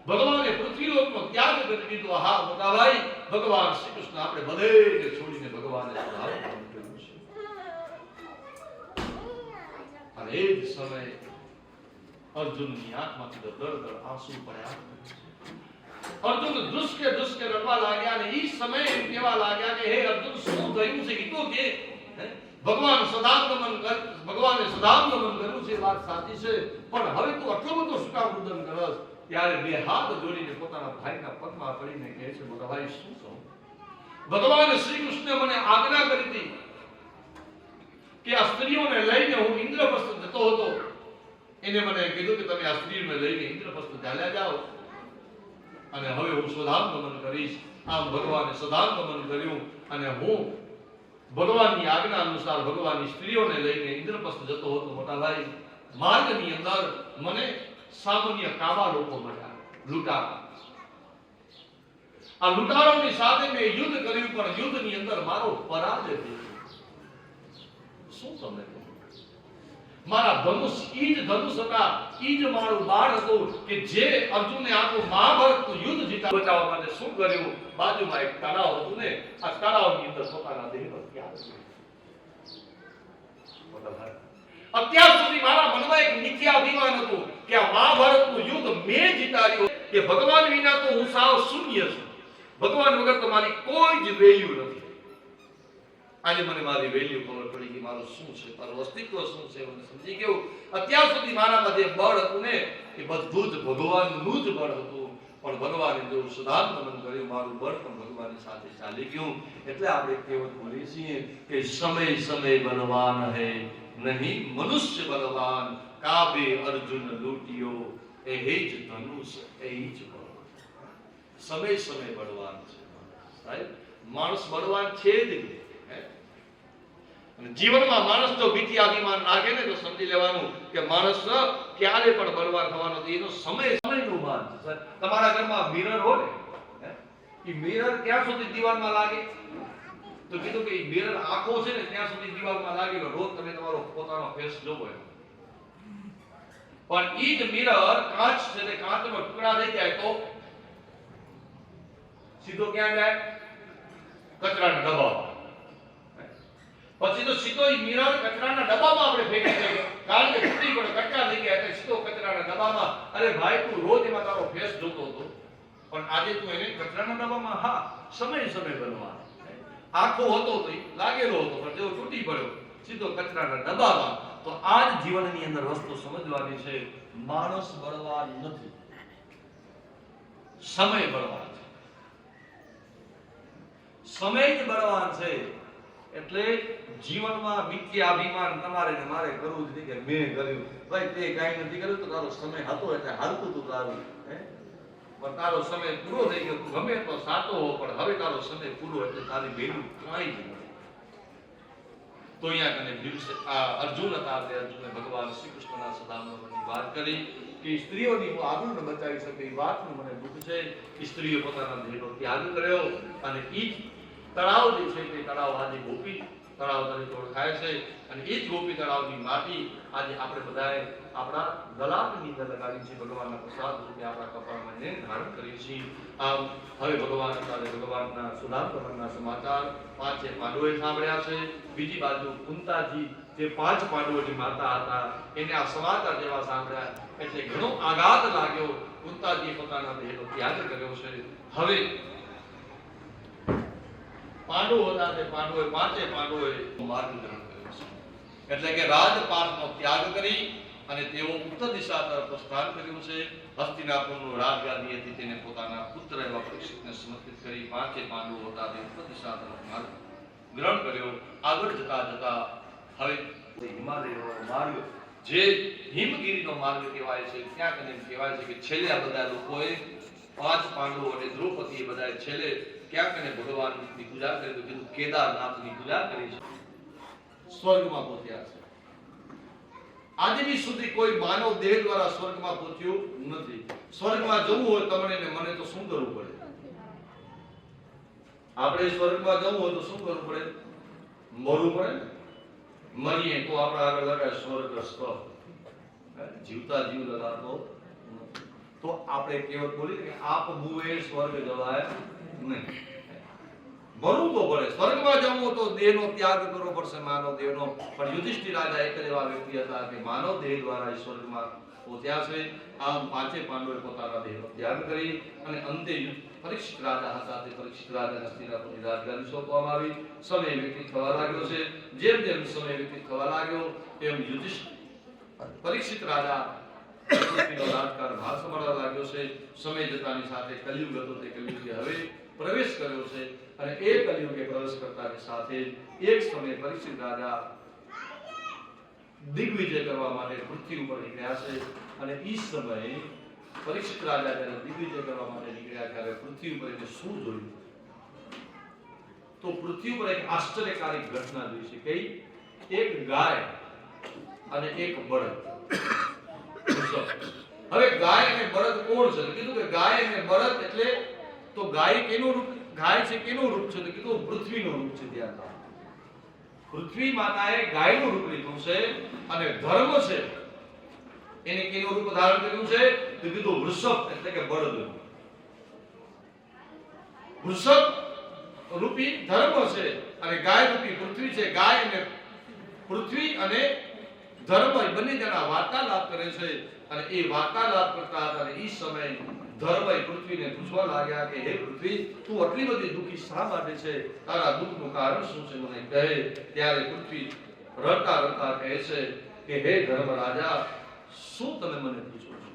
Speaker 2: ભગવાને પૃથ્વીલોકનો ત્યાગ કરી દીધો. હા મોટા ભાઈ, ભગવાન શ્રી કૃષ્ણ આપણે બધેને છોડીને ભગવાને સુધામ ગમન કર્યું છે. અને એ જ સમયે અર્જુનની આંખમાંથી દળ આંસુ પડ્યા. અર્જુન ધ્રુસકે રડવા લાગ્યા. અને એ સમયે એમ કહેવા લાગ્યા કે હે અર્જુન, શું થયું છે? કીધું કે ભગવાને સદાગમન કર્યું છે, વાત સાચી છે, પણ હવે તું આટલો બધો શું કામ રુદન કરસ? ત્યારે બે હાથ જોડીને પોતાના ભાઈના પગમાં પડીને કહે છે, મોટા ભાઈ શું કહું? ભગવાન શ્રી કૃષ્ણે મને આજ્ઞા કરી હતી કે આ સ્ત્રીઓને લઈને હું ઇન્દ્રપ્રસ્થ જતો હતો. એને મને કીધું કે તમે આ સ્ત્રીઓને લઈને ઇન્દ્રપ્રસ્થ ચાલ્યા જાઓ અને હવે હું સ્વધામ ગમન કરીશ. આમ ભગવાને સ્વધામ ગમન કર્યું અને હું ભગવાનની આજ્ઞા અનુસાર ભગવાનની સ્ત્રીઓને લઈને ઇન્દ્રપ્રસ્થ જતો હતો. મોટા ભાઈ, માર્ગની અંદર મને સામાન્ય કાબા લોકો મળ્યા, લૂંટારા. આ લૂંટારોની સાથે મેં યુદ્ધ કર્યું, પણ યુદ્ધની અંદર મારો પરાજય થયો. શું તમને કહું? મારા ધનુષ ઈ જ ધનુષ હતા, ઈ જ મારું બાણ હતું કે જે અર્જુને આખું મહાભારતનું યુદ્ધ જીતા બચાવવા માટે શું કર્યું? બાજુમાં એક તળાવ હતું ને, આ તળાવની અંદર પોતાના દેહનો ત્યાગ કર્યો. અત્યાર સુધી મારા મનમાં એક મિથ્યાભિમાન હતું કે આ મહાભારતનું યુદ્ધ મેં જીતાડ્યું, કે ભગવાન વિના તો હું સાવ શૂન્ય છું, ભગવાન વગર તો મારી કોઈ જ વેલ્યુ નથી. આજે મને મારી વેલ્યુ ખબર પડી કે મારું શું છે, મારું અસ્તિત્વ શું છે, મને સમજી ગયું. અત્યાર સુધી મારામાં જે બળ હતું ને એ બધું જ ભગવાનનું જ બળ હતું, પણ ભગવાને જો સુધાર્થમન કર્યું, મારું બળ પણ ભગવાનની સાથે ચાલી ગયું. એટલે આપણે કહેવત બોલીએ છીએ કે સમય સમય બલવાન હૈ નહીં મનુષ્ય બલવાન, કાબે અર્જુન લૂટિયો એ જ ધનુષ એ જ બળ. સમય સમય બળવાન છે સાહેબ, માણસ બળવાન છે જ નહીં. જીવનમાં માણસ જો મિથ્યાભિમાન રાખે ને તો સમજી લેવાનું કે માણસ ક્યારે પણ બળવાન થવાનો નથી. એનો સમયનું ભાન છે. તમારા ઘરમાં મિરર હોય ને, એ મિરર ક્યાં સુધી દીવાલમાં લાગે? તો કીધું કે મિરર આંખો છે ને ત્યાં સુધી દીવાલમાં લાગેલો, રોજ તમે તમારો પોતાનો ફેસ જોવો એમ. પણ ઈ જ મિરર કાચ છે ને, કાચનો ટુકડા થઈ જાય તો સીધો ક્યાં જાય? કચરાના ડબ્બામાં. પછી તો સીધો ઈ મિરર કચરાના ડબ્બામાં આપણે ફેંકી દઈએ, કારણ કે તૂટી પડે, કચરા થઈ ગયા એટલે સીધો કચરાના ડબ્બામાં. અરે ભાઈ, તું રોજ એમાં તારો ફેસ જોતો હતો, પણ આજે તું એને કચરાના ડબ્બામાં. હા, સમય સમય બનવા આખો હતો તો લાગેલો હતો, પણ જેવો તૂટી પડ્યો સીધો કચરાના ડબ્બામાં. તો આ જ જીવનની અંદર વસ્તુ સમજવાની છે. માણસ બળવાન નથી, સમય બળવાન છે. સમય જ બળવાન છે. એટલે જીવનમાં મિથ્યાભિમાન તમારે ને મારે કરવું જ નહીં કે મેં કર્યું. ભાઈ, તે કાંઈ નથી કર્યું તો તારો સમય હતો એટલે હાલતું તું તારું, પણ તારો સમય પૂરો થઈ ગયો. તું ગમે તો સાચો હો, પણ હવે તારો સમય પૂરો એટલે તારી વેલ્યુ કાંઈ જ નથી. તો અહીંયા કને અર્જુન હતા, તે અર્જુને ભગવાન શ્રી કૃષ્ણના સદામની વાત કરી કે સ્ત્રીઓની હું આબરૂ ન બચાવી શકે એ વાતનું મને દુઃખ છે. સ્ત્રીઓ પોતાના દેહનો ત્યાગ કર્યો અને ઈ જ તળાવ જે છે તે તળાવ આજે ગોપી તળાવ તરીકે ઓળખાય છે. અને એ જ ગોપી તળાવની માટી આજે આપણે બધાએ આપણા ગલાની અંદર લગાડી છે, ભગવાનના પ્રસાદ રૂપે આપણા કપાળમાં એને ધારણ કરી છે. આમ હવે ભગવાનના સુધાર્થમનના સમાચાર પાંચે પાંડવોએ સાંભળ્યા છે. બીજી બાજુ કુંતાજી જે 5 પાંડવોની માતા હતા, એને આ સમાચાર જેવા સાંભળ્યા એટલે ઘણો આઘાત લાગ્યો. કુંતાજીએ પોતાના દેહનો ત્યાગ કર્યો છે. હવે પાંડવો હતા તે પાંડવોએ પાંચે પાંડવોએ માર્ગ ગ્રહણ કર્યો છે. એટલે કે રાજપાટનો ત્યાગ કરી અને તેઓ ઉત્તર દિશા તરફ પ્રસ્થાન કર્યું છે. હસ્તિનાપુરનું રાજગાદી હતી તેને પોતાના પુત્ર એવા પરીક્ષિતને સમર્પિત કરી પાંચે પાંડવો હતા તે ઉત્તર દિશા તરફ માર્ગ ગ્રહણ કર્યો. આગળ જતા જતા હવે હિમાલયનો માર્ગ જે હિમગીરીનો માર્ગ કહેવાય છે, ત્યાં કને કહેવાય છે કે છેલ્લે આ બધા લોકોએ 5 પાંડવો અને દ્રૌપદીએ બધાએ છેલ્લે ક્યાંક ને ભગવાનની પૂજા કરી, તો કીધું કેદારનાથની પૂજા કરી છે. સ્વર્ગમાં પહોંચ્યા છે. આજની સુધી કોઈ માનવ દેહ દ્વારા સ્વર્ગમાં પહોંચ્યું નથી. સ્વર્ગમાં જવું હોય તમને ને મને તો શું કરવું પડે? આપણે સ્વર્ગમાં જવું હોય તો શું કરવું પડે? મરવું પડે ને. મરીએ તો આપણા આગળ લગાય સ્વર્ગ સ્થ, જીવતા જીવ લગાતો તો આપણે કહેવત બોલી કે આપ મુએ સ્વર્ગ જવાય નહીં. મરવું તો પડે. સ્વર્ગમાં જવું તો દેહનો ત્યાગ કરવો પડશે, માનવ દેહનો. પણ યુધિષ્ઠિર રાજા એક જ એવા વ્યક્તિ હતા કે માનવ દેહ દ્વારા સ્વર્ગમાં પહોંચ્યા છે. આમ પાંચે પાંડવોએ પોતાના દેહનો ત્યાગ કરી અને અંતે પરીક્ષિત રાજા હતા તે પરીક્ષિત રાજાને હસ્તિનાપુરની રાજગાદી સોંપવામાં આવી. સમય વ્યતીત થવા લાગ્યો છે. જેમ જેમ સમય વ્યતીત થવા લાગ્યો તેમ પરીક્ષિત રાજા રાજકારણ ભાર સંભાળવા લાગ્યો છે. સમય જતાની સાથે કલિયુગ હતો તે કલિયુગે હવે પ્રવેશ કર્યો છે. અને એ કલિયુગે પ્રવેશ કરતાની સાથે એક સમય પરીક્ષિત રાજા દિગ્વિજય કરવા માટે પૃથ્વી ઉપર નીકળ્યા છે. અને એ સમયે પરીક્ષિત રાજા જ્યારે દિગ્વિજય કરવા માટે નીકળ્યા ત્યારે પૃથ્વી ઉપર એને શું જોયું? તો પૃથ્વી પર એક આશ્ચર્યકારી ઘટના જોઈ છે. કઈ? એક ગાય અને એક બળદ. હવે ગાય અને બળદ કોણ છે? કીધું કે ગાય અને બળદ એટલે તો ગાય કેનું રૂપ? ગાય છે કેનું રૂપ છે? તો કીધું પૃથ્વીનું રૂપ છે. ત્યાં પૃથ્વી માતાએ ગાયનું રૂપ લીધું છે અને ધર્મ છે એને કેનું રૂપ ધારણ કર્યું છે? તો કીધું વૃષભ એટલે કે બળદ. વૃષભ રૂપી ધર્મ છે અને ગાય રૂપી પૃથ્વી છે. ગાય અને પૃથ્વી અને ધર્મ એ બંને જણા વાર્તાલાપ કરે છે અને એ વાર્તાલાપ કરતા હતા અને એ સમય ધર્મ પૃથ્વીને પૂછવા લાગ્યા કે હે પૃથ્વી, તું આટલી બધી દુઃખી શા માટે છે? તારા દુઃખનું કારણ શું છે મને કહે. ત્યારે પૃથ્વી રડતા રડતા કહે છે કે હે ધર્મ રાજા, શું તમે મને પૂછો છો?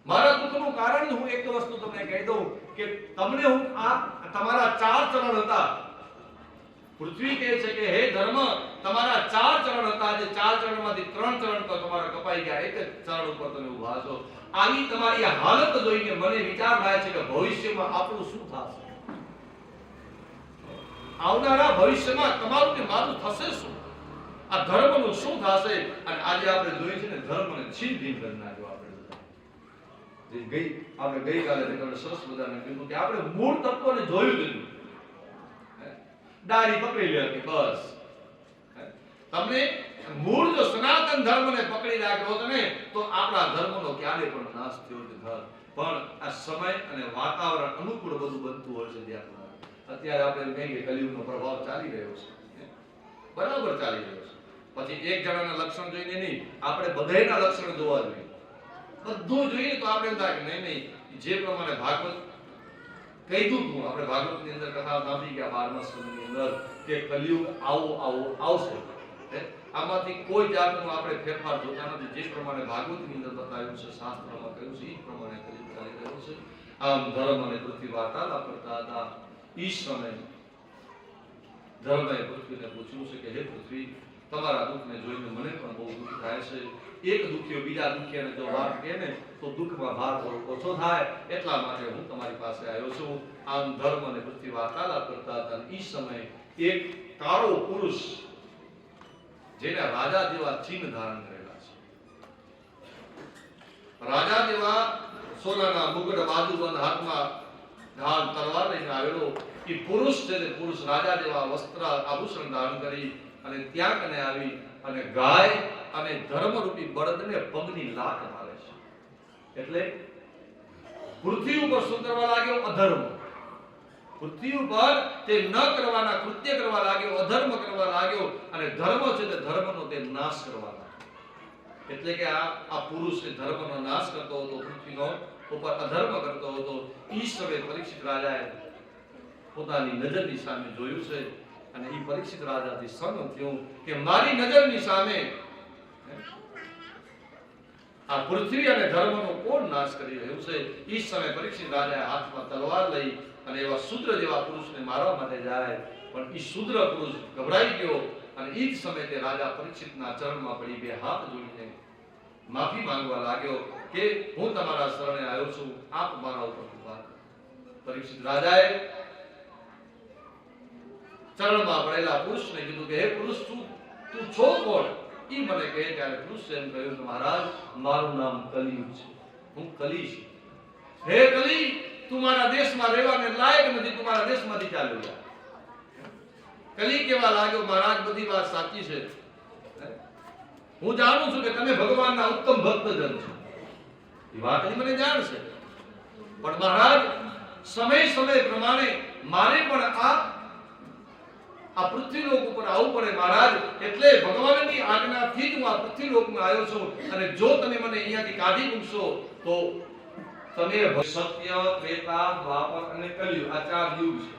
Speaker 2: મારા દુઃખનું કારણ હું એક વસ્તુ તમને કહી દઉં કે તમને હું આ તમારા 4 ચરણ હતા. પૃથ્વી કહે છે કે હે ધર્મ, તમારા 4 ચરણ હતા. જે 4 ચરણમાંથી 3 ચરણ તો તમારા કપાઈ ગયા, એક જ ચરણ ઉપર તમે ઊભા છો. આવી તમારી હાલત જોઈને મને વિચાર થાય છે કે ભવિષ્યમાં આપણું શું થશે? આવનારા ભવિષ્યમાં તમારું કે મારું થશે શું? આ ધર્મનું શું થશે? અને આજે આપણે જોઈએ છે ને ધર્મને છીન ભીન કરી નાખ્યો. આપણે ગઈકાલે સરસ બધાને કીધું કે આપણે મૂળ તત્વને જોયું જ નહીં. દાઢી પકડી લે કે બસ. તમને મૂળ જો સનાતન ધર્મને પકડી રાખ્યો હતો ને તો આપણા ધર્મનો ક્યારે પણ નાશ થયો નથી. પણ આ સમય અને વાતાવરણ અનુકૂળ બધું બનતું હોય છે. ત્યાં અત્યારે આપણે કહીએ કલિયુગનો પ્રભાવ ચાલી રહ્યો છે, બરાબર ચાલી રહ્યો છે. પછી એક જણાના લક્ષણ જોઈને નહીં, આપણે બધાયના લક્ષણ જોવા જોઈએ. બધું જોઈએ તો આપણે એમ થાય કે નહીં જે પ્રમાણે ભાગવત કીધું હતું, આપણે ભાગવતની અંદર કથા સાંભળી ગયા 12મા સ્કંદની અંદર કે કલિયુગ આવો આવશે. આમાંથી કોઈ જાતનું આપણે ફેરફાર જોતા નથી. જે પ્રમાણે ભાગવતની અંદર બતાવ્યું છે, શાસ્ત્રમાં કહ્યું છે, એ પ્રમાણે કલિયુગ ચાલી રહ્યો છે. આમ ધર્મ અને પૃથ્વી વાર્તાલાપ કરતા હતા. એ સમયે ધર્મએ પૃથ્વીને પૂછ્યું છે કે હે પૃથ્વી, તમારા દુઃખને જોઈને મને પણ બહુ દુઃખ થાય છે. એક દુખ્યો બીજા દુખ્યાને જો વાત કહે ને તો દુઃખમાં ભાર થોડો ઓછો થાય, એટલા માટે હું તમારી પાસે આવ્યો છું. આમ ધર્મ અને પૃથ્વી વાર્તાલાપ કરતા હતા. એ સમયે એક કાળો પુરુષ જેને રાજા જેવા ચિહ્ન ધારણ કરેલા છે, રાજા જેવા સોનાના મુગટ, બાજુબંધ, હાથમાં ઢાલ, તલવાર લઈને આવેલો એ પુરુષ છે. તે પુરુષ રાજા જેવા વસ્ત્ર આભૂષણ ધારણ કરી અને ત્યાં કને આવી અને ગાય અને ધર્મરૂપી બળદને પગની લાત મારે છે. એટલે પૃથ્વી ઉપર શું કરવા લાગ્યો? અધર્મ. પૃથ્વી ઉપર તે ન કરવાના કૃત્ય કરવા લાગ્યો, અધર્મ કરવા લાગ્યો અને ધર્મ છે તે ધર્મનો તે નાશ કરવા લાગ્યો. એટલે કે આ પુરુષ એ ધર્મનો નાશ કરતો હતો, પૃથ્વીનો ઉપર અધર્મ કરતો હતો. ઈ સમયે પરીક્ષિત રાજાએ પોતાની નજરની સામે જોયું છે અને એ પરીક્ષિત રાજાથી સન્ન થયું કે મારી નજરની સામે આ પૃથ્વી અને ધર્મનો કોણ નાશ કરી રહ્યું છે? એ સમયે પરીક્ષિત રાજાએ હાથમાં તલવાર લઈ અને એવા શૂદ્ર જેવા પુરુષને મારવા માટે જાય, પણ એ શૂદ્ર પુરુષ ગભરાઈ ગયો અને એ જ સમયે તે રાજા પરીક્ષિતના ચરણમાં પડી બે હાથ જોડીને માફી માંગવા લાગ્યો કે હું તમારા શરણે આવ્યો છું, આપ મારા ઉપર કૃપા કરો. પરીક્ષિત રાજાએ ચરણમાં પડેલા પુરુષને કીધું કે હે પુરુષ, તું છો કોણ? એ મને કહે. ત્યારે પુરુષે એમ કહ્યું કે મહારાજ, મારું નામ કલિયુગ છે, હું કલી છું. હે કલી, તું મારા દેશમાં રહેવાને લાયક નથી, તું મારા દેશમાંથી ચાલ્યો જા. કલી કેવા લાગ્યો? મહારાજ, બધી વાત સાચી છે. હું જાણું છું કે તમે ભગવાનના ઉત્તમ ભક્તજન છો, એ વાત મને જાણ છે. પણ મહારાજ, સમય પ્રમાણે મારે પણ આ પૃથ્વીલોક ઉપર આવવું પડે મહારાજ. એટલે ભગવાનની આજ્ઞાથી જ હું આ પૃથ્વીલોકમાં આવ્યો છું અને જો તમે મને અહીંયાથી કાઢી મૂકશો તો તમે સત્ય, ત્રેતા, દ્વાપર અને કલિયુગ, આ 4 યુગ છે.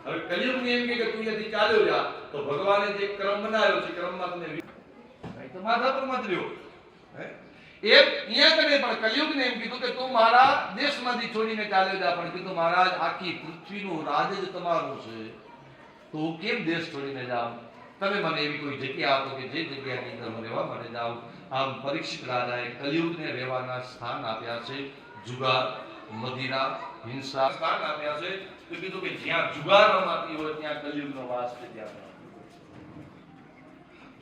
Speaker 2: હવે કલિયુગને એમ કે તું અહીંયાથી ચાલ્યો જા, તો ભગવાને જે ક્રમ બનાવ્યો છે ક્રમમાં તમે તો માથા પર મત રહ્યો. એક અહીંયા કને પણ કલિયુગને એમ કીધું કે તું મારા દેશમાંથી છોડીને ચાલ્યો જા, પણ કીધું મહારાજ, આખી પૃથ્વીનું રાજ જ તમારું છે, તો કેમ દેશ છોડીને જાઉં? તમે મને એવી કોઈ જગ્યા આપો કે જે જગ્યાની અંદર હું રહેવા માટે જાઉં. આમ પરીક્ષિત રાજાએ કલિયુગને રહેવાના સ્થાન આપ્યા છે. જુગાર, મદિરા, હિંસા સ્થાન આપ્યા છે. તો કીધું કે જ્યાં જુગાર રમાતી હોય ત્યાં કલિયુગનો વાસ છે. ત્યાં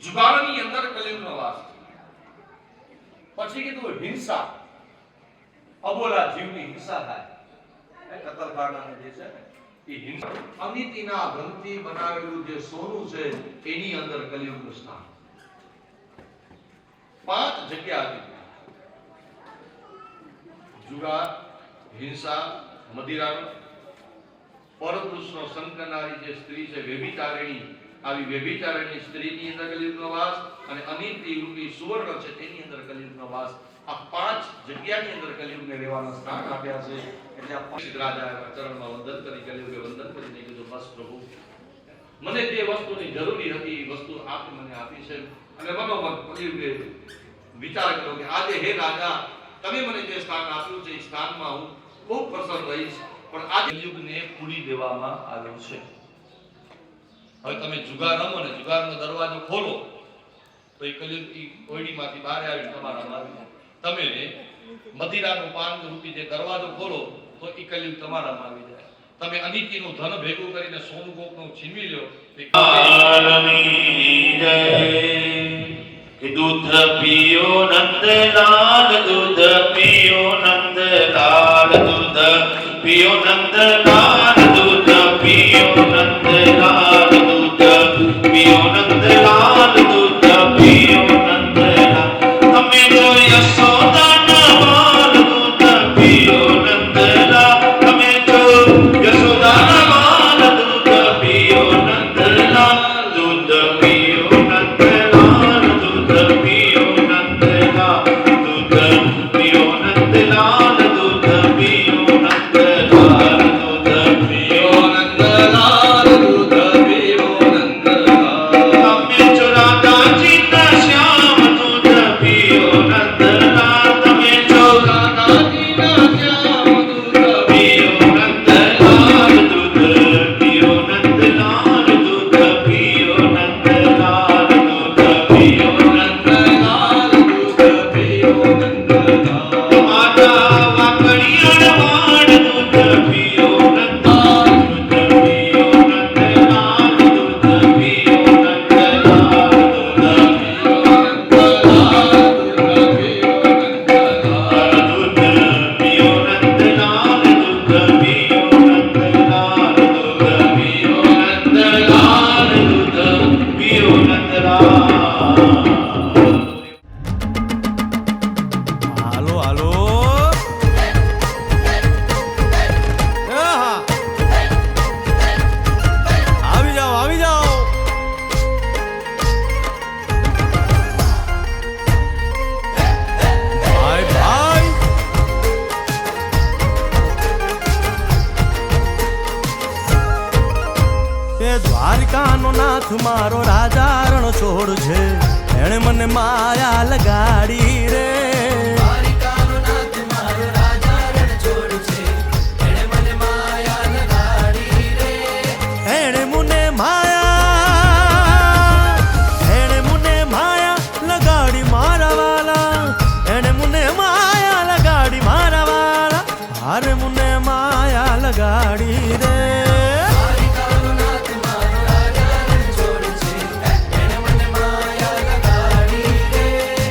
Speaker 2: જુગારની અંદર કલિયુગનો વાસ છે. પછી કીધું હિંસા, અબોલા જીવની હિંસા થાય, કતલખાના જે છે ને એ હિંસા અનિતિના ધનથી બનાવેલું જે સોનું છે એની અંદર કલિયુગનું સ્થાન. 5 જગ્યા હતી: જુગાર, હિંસા, મદિરાનો, પરપુરુષનો સંગ કરનારી જે સ્ત્રી છે વ્યભિચારિણી, આવી વ્યભિચારિણી સ્ત્રીની અંદર કલિયુગનો વાસ, અને અનિતિ રૂપી સુવર્ણ છે તેની અંદર કલિયુગનો વાસ. આ 5 જગ્યાની અંદર કલિયુગને રહેવાના સ્થાન આપ્યા છે. એટલે આ 5 રાજા ચરણમાં વંદન કરી, કલિયુગે વંદન કરીને કીધું, બસ પ્રભુ, મને જે વસ્તુની જરૂરી હતી એ વસ્તુ આપે મને આપી છે. અને મનોમન કલિયુગે વિચાર કર્યો કે આજે હે રાજા, તમે મને જે સ્થાન આપ્યું છે એ સ્થાનમાં હું ખૂબ પ્રસન્ન રહીશ, પણ આ કલિયુગને પૂરી દેવામાં આવ્યો છે. હવે તમે જુગાર રમો અને જુગારનો દરવાજો ખોલો તો એ કલિયુગ એ ઓયડીમાંથી બહાર આવીને તમારામાં આવી જાય. તમે મદિરાનું પાન રૂપી જે દરવાજો ખોલો તો એ કલિયુગ તમારામાં આવી જાય. તમે અનિતિનું ધન ભેગું કરીને સોનું ગોપનું છીનવી લ્યો
Speaker 4: કે દૂધ પીઓ નંદલાલ, દૂધ પીઓ નંદલાલ, દૂધ પીઓ નંદલાલ, દૂધ પીઓ નંદલાલ, દૂધ પીઓ નંદલાલ, દૂધ પીઓ નંદલાલ. તમે જો યશોદાના બાલ, દૂધ પીઓ નંદલાલ. તમે જો યશોદાના બાલ, દૂધ પીઓ નંદલાલ, દૂધ પીઓ નંદલાલ, દૂધ પીઓ નંદલાલ, દૂધ પીઓ નંદલાલ, દૂધ પીઓ નંદલાલ, દૂધ પીઓ નંદલાલ, દૂધ પીઓ નંદલાલ. તમે જો રાધાજીના શ્યામ, દૂધ પીઓ નંદલાલ. તમે જો રાધાજીના શ્યામ, દૂધ પીઓ નંદલાલ, દૂધ પીઓ નંદલાલ, દૂધ પીઓ નંદલાલ, દૂધ પીઓ નંદલાલ, દૂધ પીઓ નંદલાલ. માતા વાકડિયાળ વાડ, દૂધ પીઓ નંદલાલ, દૂધ પીઓ નંદલાલ, દૂધ પીઓ નંદલાલ, દૂધ પીઓ નંદલાલ, દૂધ પીઓ નંદલાલ, દૂધ પીઓ નંદલાલ, દૂધ પીઓ નંદલાલ, દૂધ પીઓ નંદલાલ, દૂધ પીઓ નંદલાલ.
Speaker 1: હાલો હાલો આહા. આવી જાઓ આવી જાઓ. ભાઈ ભાઈ એ દ્વારકાનો નાથ મારો રાજા રણ છોડ છે, એણે મને માયા લગાડી રે. એણે મને માયા લગાડી મારા વાલા, એણે મને માયા લગાડી મારા વાલા, હારે મને માયા લગાડી રે.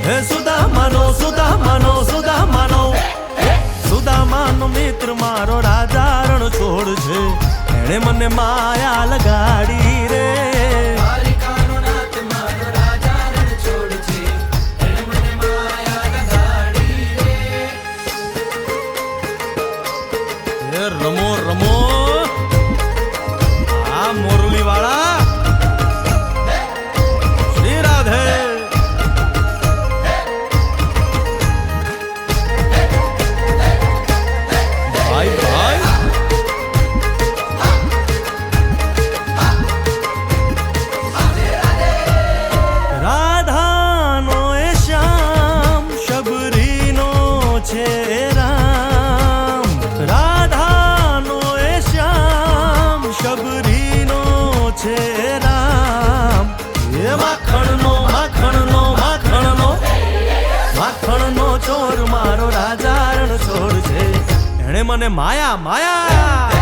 Speaker 1: હે સુદામાનો સુદામાનો સુદામાનો સુદામાનો મિત્ર મારો રાજા રણ છોડ છે, એણે મને માયા લગાડી રે. એ રમો રમો આ મોરલી વાળા શ્રી રાધે. ભાઈ ભાઈ રાધાનો એ શ્યામ, શબરીનો છે રામ. રાધાનો એ શ્યામ, શબરીનો છે રામ. એ માખણનો માખણનો માખણનો માખણનો ચોર મારો રાજા રણ છોડ છે, એણે મને માયા માયા